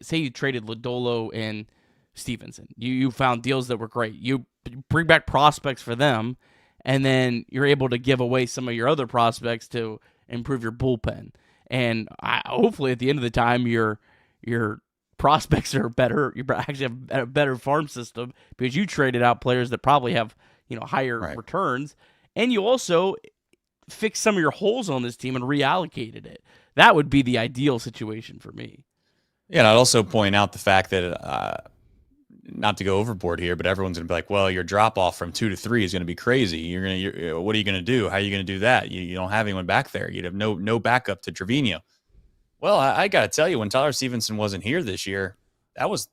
say you traded Lodolo and Stevenson, you found deals that were great. You bring back prospects for them, and then you're able to give away some of your other prospects to improve your bullpen. And hopefully at the end of the time, your prospects are better. You actually have a better farm system because you traded out players that probably have higher returns, and you also fix some of your holes on this team and reallocated it. That would be the ideal situation for me. Yeah, and I'd also point out the fact that not to go overboard here, but everyone's going to be like, well, your drop off from 2 to 3 is going to be crazy. What are you going to do? How are you going to do that? You don't have anyone back there. You'd have no backup to Trevino. Well, I got to tell you, when Tyler Stevenson wasn't here this year, that was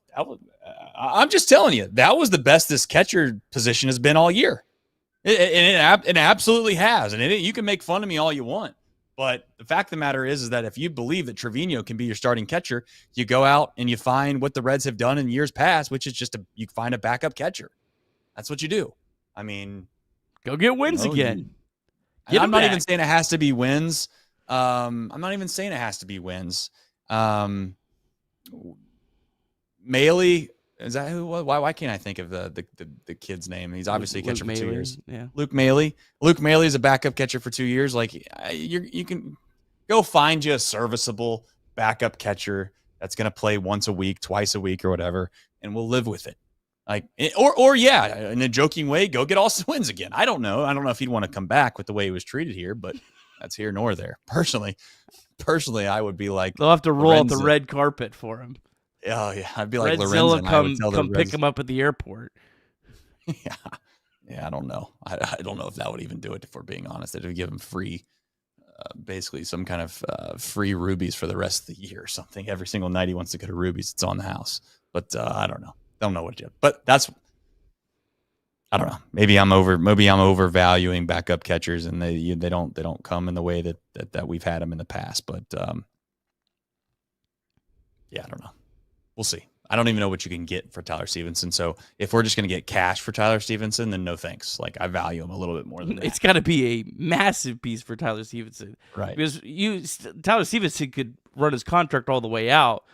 I'm just telling you, that was the best this catcher position has been all year. It absolutely has. And you can make fun of me all you want. But the fact of the matter is that if you believe that Trevino can be your starting catcher, you go out and you find what the Reds have done in years past, which is you find a backup catcher. That's what you do. I mean, go get wins again. I'm not even saying it has to be wins. Maley, is that who? Why can't I think of the kid's name? He's obviously a catcher for 2 years. Yeah, Luke Maley. Luke Maley is a backup catcher for 2 years. Like you can go find you a serviceable backup catcher that's going to play once a week, twice a week, or whatever, and we'll live with it. Like, or yeah, in a joking way, go get Austin Wins again. I don't know if he'd want to come back with the way he was treated here, but that's here nor there. Personally, I would be like, they'll have to roll out the red carpet for him. Oh yeah, I'd be like Lorenzo, come pick him up at the airport. Yeah, I don't know. I don't know if that would even do it. If we're being honest, it would give him free, basically some kind of free rubies for the rest of the year or something. Every single night he wants to go to rubies, it's on the house. But I don't know. Don't know what to do. But I don't know. Maybe I'm overvaluing backup catchers, and they don't come in the way that we've had them in the past. But yeah, I don't know. We'll see. I don't even know what you can get for Tyler Stevenson. So if we're just going to get cash for Tyler Stevenson, then no thanks. Like, I value him a little bit more than that. It's got to be a massive piece for Tyler Stevenson, right? Because Tyler Stevenson could run his contract all the way out,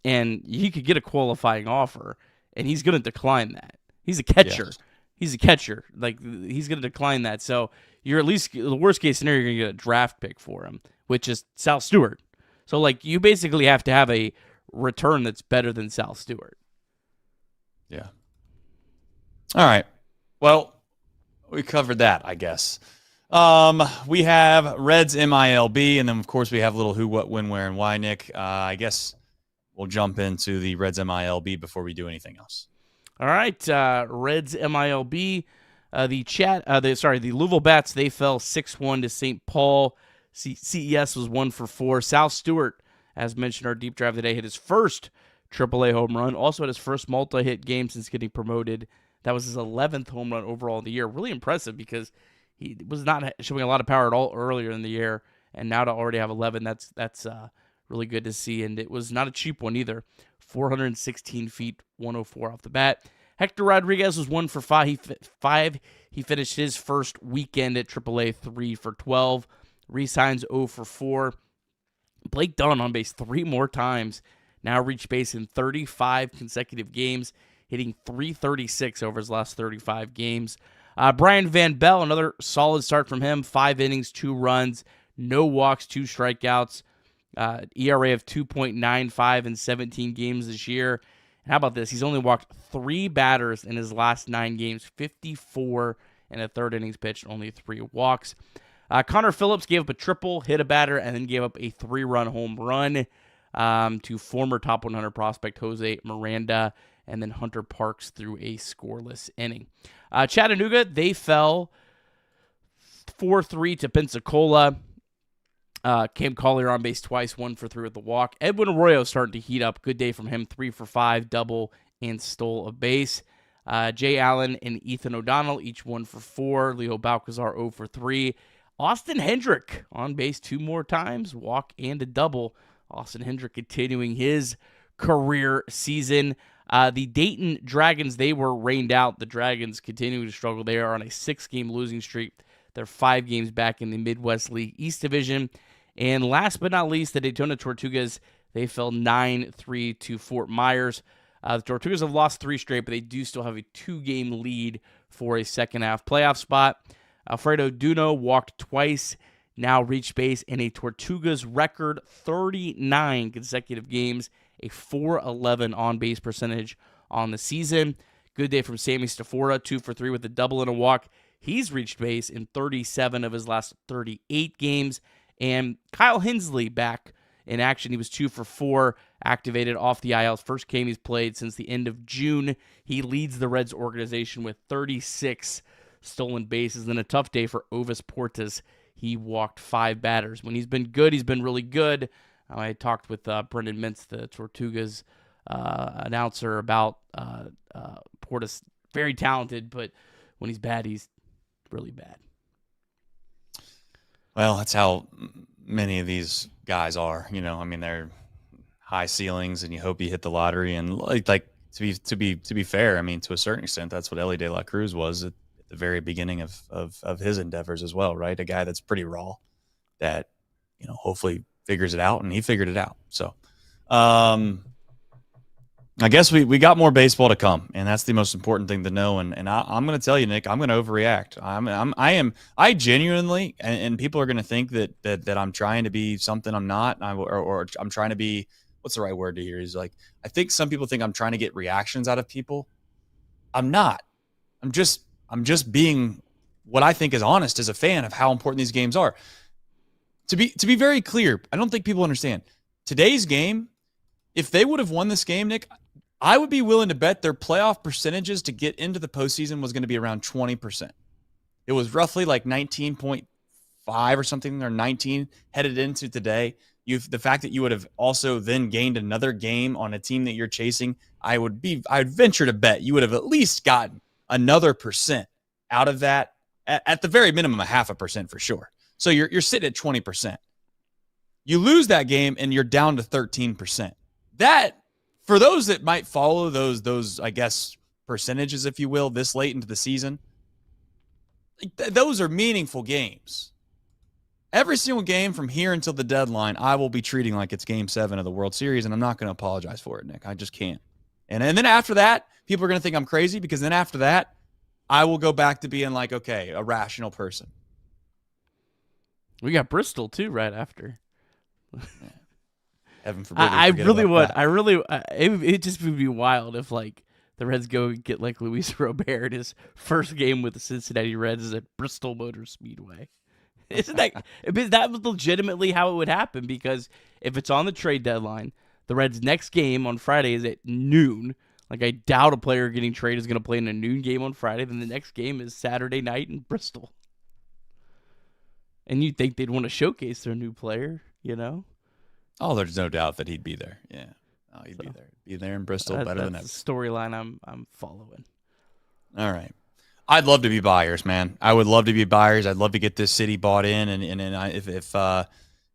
and he could get a qualifying offer, and he's going to decline that. He's a catcher. Yes. He's a catcher. Like, he's going to decline that. So you're at least, the worst case scenario, you're going to get a draft pick for him, which is Sal Stewart. So, like, you basically have to have a return that's better than Sal Stewart. Yeah. All right. Well, we covered that, I guess. We have Reds MILB, and then, of course, we have a little who, what, when, where, and why, Nick. I guess we'll jump into the Reds MILB before we do anything else. All right, Reds MILB. The Louisville Bats, they fell 6-1 to St. Paul. CES was 1-for-4. Sal Stewart, as mentioned, our deep drive today, hit his first AAA home run. Also had his first multi-hit game since getting promoted. That was his 11th home run overall in the year. Really impressive because he was not showing a lot of power at all earlier in the year, and now to already have 11, that's really good to see. And it was not a cheap one either. 416 feet, 104 off the bat. Hector Rodriguez was 1-for-5. He finished his first weekend at AAA 3-for-12. Resigns 0-for-4. Blake Dunn on base 3 more times. Now reached base in 35 consecutive games, hitting .336 over his last 35 games. Brian Van Bell, another solid start from him. 5 innings, 2 runs, no walks, 2 strikeouts. ERA of 2.95 in 17 games this year. And how about this? He's only walked 3 batters in his last 9 games, 54 in a third innings pitched, only 3 walks. Connor Phillips gave up a triple, hit a batter, and then gave up a 3-run home run to former top 100 prospect Jose Miranda, and then Hunter Parks threw a scoreless inning. Chattanooga, they fell 4-3 to Pensacola. Cam Collier on base twice, 1-for-3 with the walk. Edwin Arroyo starting to heat up. Good day from him, 3-for-5, double, and stole a base. Jay Allen and Ethan O'Donnell, each 1-for-4. Leo Balcazar 0-for-3. Austin Hendrick on base 2 more times, walk and a double. Austin Hendrick continuing his career season. The Dayton Dragons, they were rained out. The Dragons continuing to struggle. They are on a 6-game losing streak. They're 5 games back in the Midwest League East Division. And last but not least, the Daytona Tortugas, they fell 9-3 to Fort Myers. The Tortugas have lost 3 straight, but they do still have a 2-game lead for a second-half playoff spot. Alfredo Duno walked twice, now reached base in a Tortugas record 39 consecutive games, a .411 on-base percentage on the season. Good day from Sammy Stafora, 2-for-3 with a double and a walk. He's reached base in 37 of his last 38 games. And Kyle Hensley back in action. He was 2-for-4, activated off the IL. First game he's played since the end of June. He leads the Reds organization with 36 stolen bases. Then a tough day for Ovis Portas. He walked 5 batters. When he's been good, he's been really good. I talked with Brendan Mintz, the Tortugas announcer, about Portas. Very talented, but when he's bad, he's really bad. Well, that's how many of these guys are. You know, I mean, they're high ceilings, and you hope you hit the lottery. And like to be fair, I mean, to a certain extent, that's what Ellie De La Cruz was at the very beginning of his endeavors as well, right? A guy that's pretty raw, that hopefully figures it out, and he figured it out. So, I guess we got more baseball to come, and that's the most important thing to know. And I'm going to tell you, Nick, I'm going to overreact. I genuinely, and people are going to think that I'm trying to be something I'm not, or I'm trying to be, what's the right word to use? Like, I think some people think I'm trying to get reactions out of people. I'm not. I'm just being what I think is honest as a fan of how important these games are. To be very clear, I don't think people understand today's game. If they would have won this game, Nick, I would be willing to bet their playoff percentages to get into the postseason was going to be around 20%. It was roughly like 19.5 or something, or 19 headed into today. The fact that you would have also then gained another game on a team that you're chasing, I'd venture to bet you would have at least gotten another percent out of that. At the very minimum, 0.5% for sure. So you're sitting at 20%. You lose that game and you're down to 13%. That, for those that might follow those I guess percentages, if you will, this late into the season, those are meaningful games. Every single game from here until the deadline, I will be treating like it's Game 7 of the World Series, and I'm not going to apologize for it, Nick. I just can't. And then after that, people are going to think I'm crazy, because then after that, I will go back to being like, okay, a rational person. We got Bristol too right after. Yeah. Heaven forbid. It just would be wild if like the Reds go get like Luis Robert. His first game with the Cincinnati Reds is at Bristol Motor Speedway. Isn't that was legitimately how it would happen? Because if it's on the trade deadline, the Reds' next game on Friday is at noon. Like, I doubt a player getting traded is going to play in a noon game on Friday. Then the next game is Saturday night in Bristol. And you'd think they'd want to showcase their new player, Oh, there's no doubt that he'd be there. Yeah. Oh, he'd be there. Be there in Bristol, better than ever. That's the storyline I'm following. All right. I'd love to be buyers, man. I would love to be buyers. I'd love to get this city bought in, and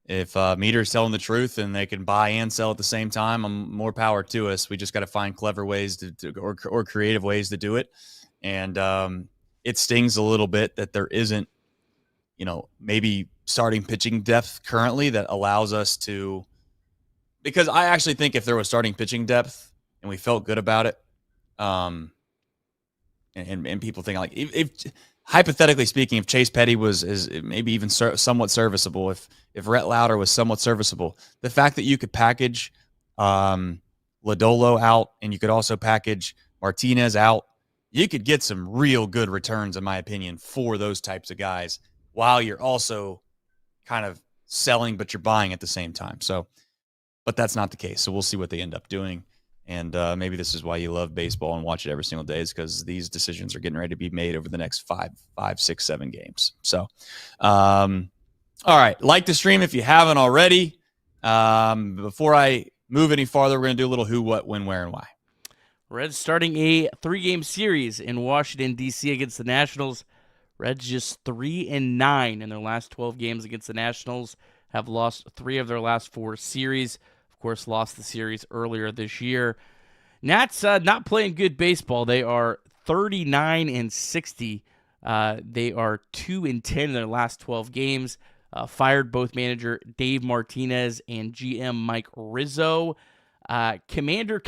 if Meter's telling the truth and they can buy and sell at the same time, more power to us. We just got to find clever ways or creative ways to do it. And it stings a little bit that there isn't, maybe starting pitching depth currently that allows us to. Because I actually think if there was starting pitching depth and we felt good about it, and people think like if hypothetically speaking, if Chase Petty is maybe even somewhat serviceable, if Rhett Lauder was somewhat serviceable, the fact that you could package Lodolo out and you could also package Martinez out, you could get some real good returns, in my opinion, for those types of guys, while you're also kind of selling, but you're buying at the same time. So. But that's not the case. So we'll see what they end up doing. And maybe this is why you love baseball and watch it every single day, is because these decisions are getting ready to be made over the next 5, 6, 7 games. So, all right. Like the stream if you haven't already. Before I move any farther, we're going to do a little who, what, when, where, and why. Reds starting a 3-game series in Washington, D.C. against the Nationals. Reds just 3-9 in their last 12 games against the Nationals. Have lost 3 of their last 4 series. Of course, lost the series earlier this year. Nats not playing good baseball. They are 39-60. They are 2-10 in their last 12 games. Fired both manager Dave Martinez and GM Mike Rizzo. Commander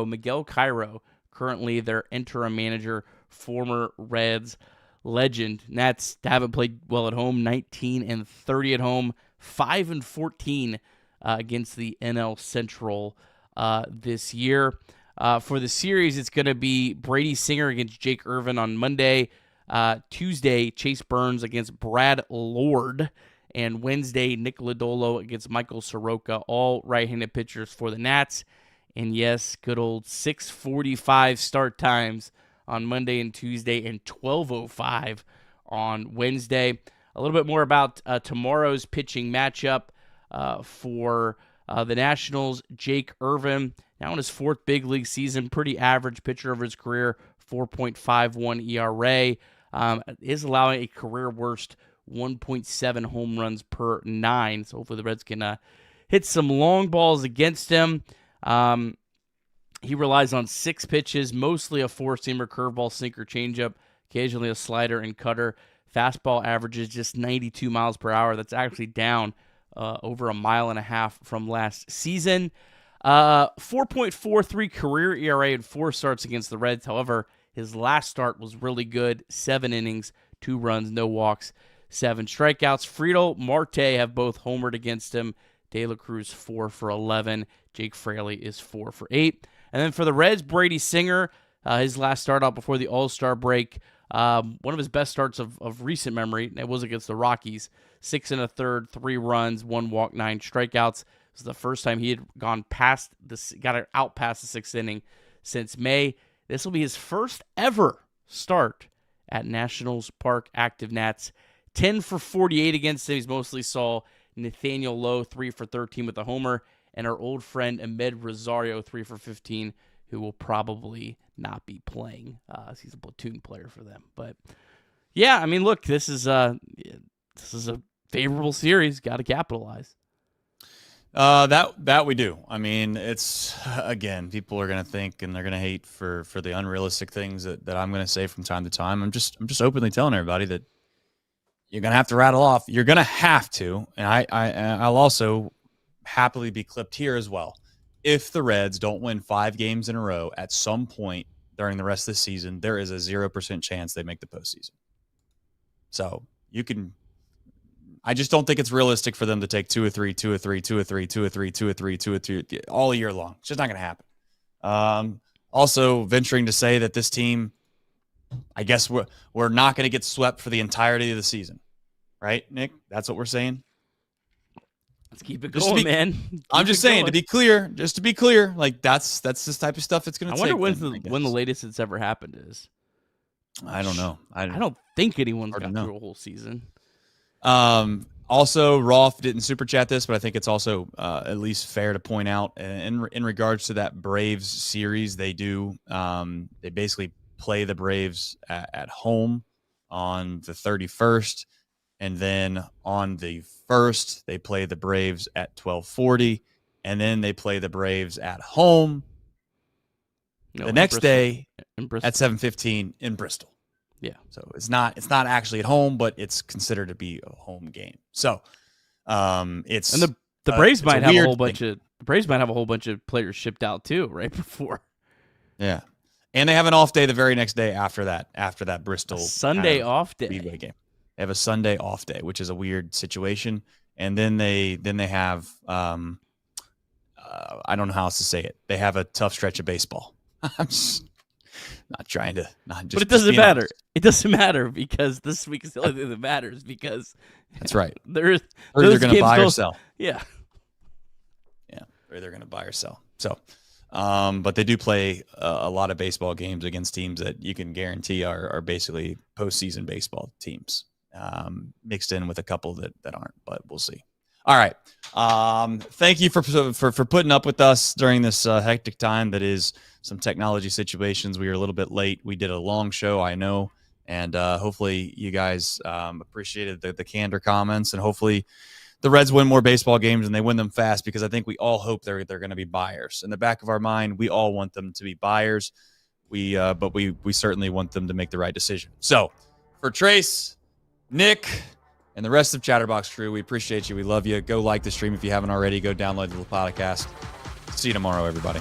Miguel Cairo, currently their interim manager, former Reds legend. Nats haven't played well at home, 19-30 at home. 5-14 against the NL Central this year. For the series, it's going to be Brady Singer against Jake Irvin on Monday. Tuesday, Chase Burns against Brad Lord. And Wednesday, Nick Lodolo against Michael Soroka. All right-handed pitchers for the Nats. And yes, good old 6:45 start times on Monday and Tuesday, and 12:05 on Wednesday. A little bit more about tomorrow's pitching matchup for the Nationals. Jake Irvin, now in his 4th big league season, pretty average pitcher of his career, 4.51 ERA, is allowing a career worst 1.7 home runs per 9. So hopefully the Reds can hit some long balls against him. He relies on 6 pitches, mostly a four-seamer, curveball, sinker, changeup, occasionally a slider and cutter. Fastball averages just 92 miles per hour. That's actually down over 1.5 miles from last season. 4.43 career ERA in 4 starts against the Reds. However, his last start was really good. 7 innings, 2 runs, no walks, 7 strikeouts. Friedel, Marte have both homered against him. De La Cruz 4 for 11. Jake Fraley is 4 for 8. And then for the Reds, Brady Singer, his last start out before the All-Star break, one of his best starts of recent memory. It was against the Rockies. 6 1/3, 3 runs, 1 walk, 9 strikeouts. This is the first time he had got out past the 6th inning since May. This will be his first ever start at Nationals Park. Active Nats 10 for 48 against him. He's mostly saw Nathaniel Lowe 3 for 13 with a homer, and our old friend Ahmed Rosario 3 for 15, who will probably not be playing. He's a platoon player for them. But yeah, I mean, look, this is a favorable series. Got to capitalize. That we do. I mean, it's, again, people are going to think and they're going to hate for the unrealistic things that I'm going to say from time to time. I'm just openly telling everybody that you're going to have to rattle off. You're going to have to, and I'll also happily be clipped here as well. If the Reds don't win 5 games in a row at some point during the rest of the season, there is a 0% chance they make the postseason. So you can. I just don't think it's realistic for them to take 2 or 3, 2 or 3, 2 or 3, 2 or 3, 2 or 3, 2 or 3 all year long. It's just not going to happen. Also, venturing to say that this team, I guess we're not going to get swept for the entirety of the season, right, Nick? That's what we're saying. Let's keep it going, man. I'm just saying, to be clear, like that's this type of stuff it's going to take. I wonder when the latest it's ever happened is. I don't know. I don't think anyone's got through a whole season. Also, Rolf didn't super chat this, but I think it's also at least fair to point out in regards to that Braves series, they basically play the Braves at home on the 31st, and then on the 1st they play the Braves at 12:40, and then they play the Braves at home the next day at 7:15 in Bristol. Yeah. So it's not actually at home, but it's considered to be a home game. So it's, and the Braves might have a whole bunch of players shipped out too right before. Yeah. And they have an off day the very next day after that Bristol Sunday off day game. They have a Sunday off day, which is a weird situation. And then they have I don't know how else to say it. They have a tough stretch of baseball. I'm just not trying to not just. But it doesn't matter. Honest. It doesn't matter because this week is the only thing that matters because that's right. They're going to buy or sell. Yeah. Yeah. Or they're going to buy or sell. So, but they do play a lot of baseball games against teams that you can guarantee are basically postseason baseball teams, mixed in with a couple that aren't, but we'll see. All right. Thank you for putting up with us during this hectic time that is some technology situations. We were a little bit late. We did a long show, I know, and hopefully you guys appreciated the candor comments, and hopefully the Reds win more baseball games and they win them fast, because I think we all hope they're going to be buyers. In the back of our mind, we all want them to be buyers. But we certainly want them to make the right decision. So for Trace, Nick, and the rest of Chatterbox crew, we appreciate you. We love you. Go like the stream if you haven't already. Go download the podcast. See you tomorrow, everybody.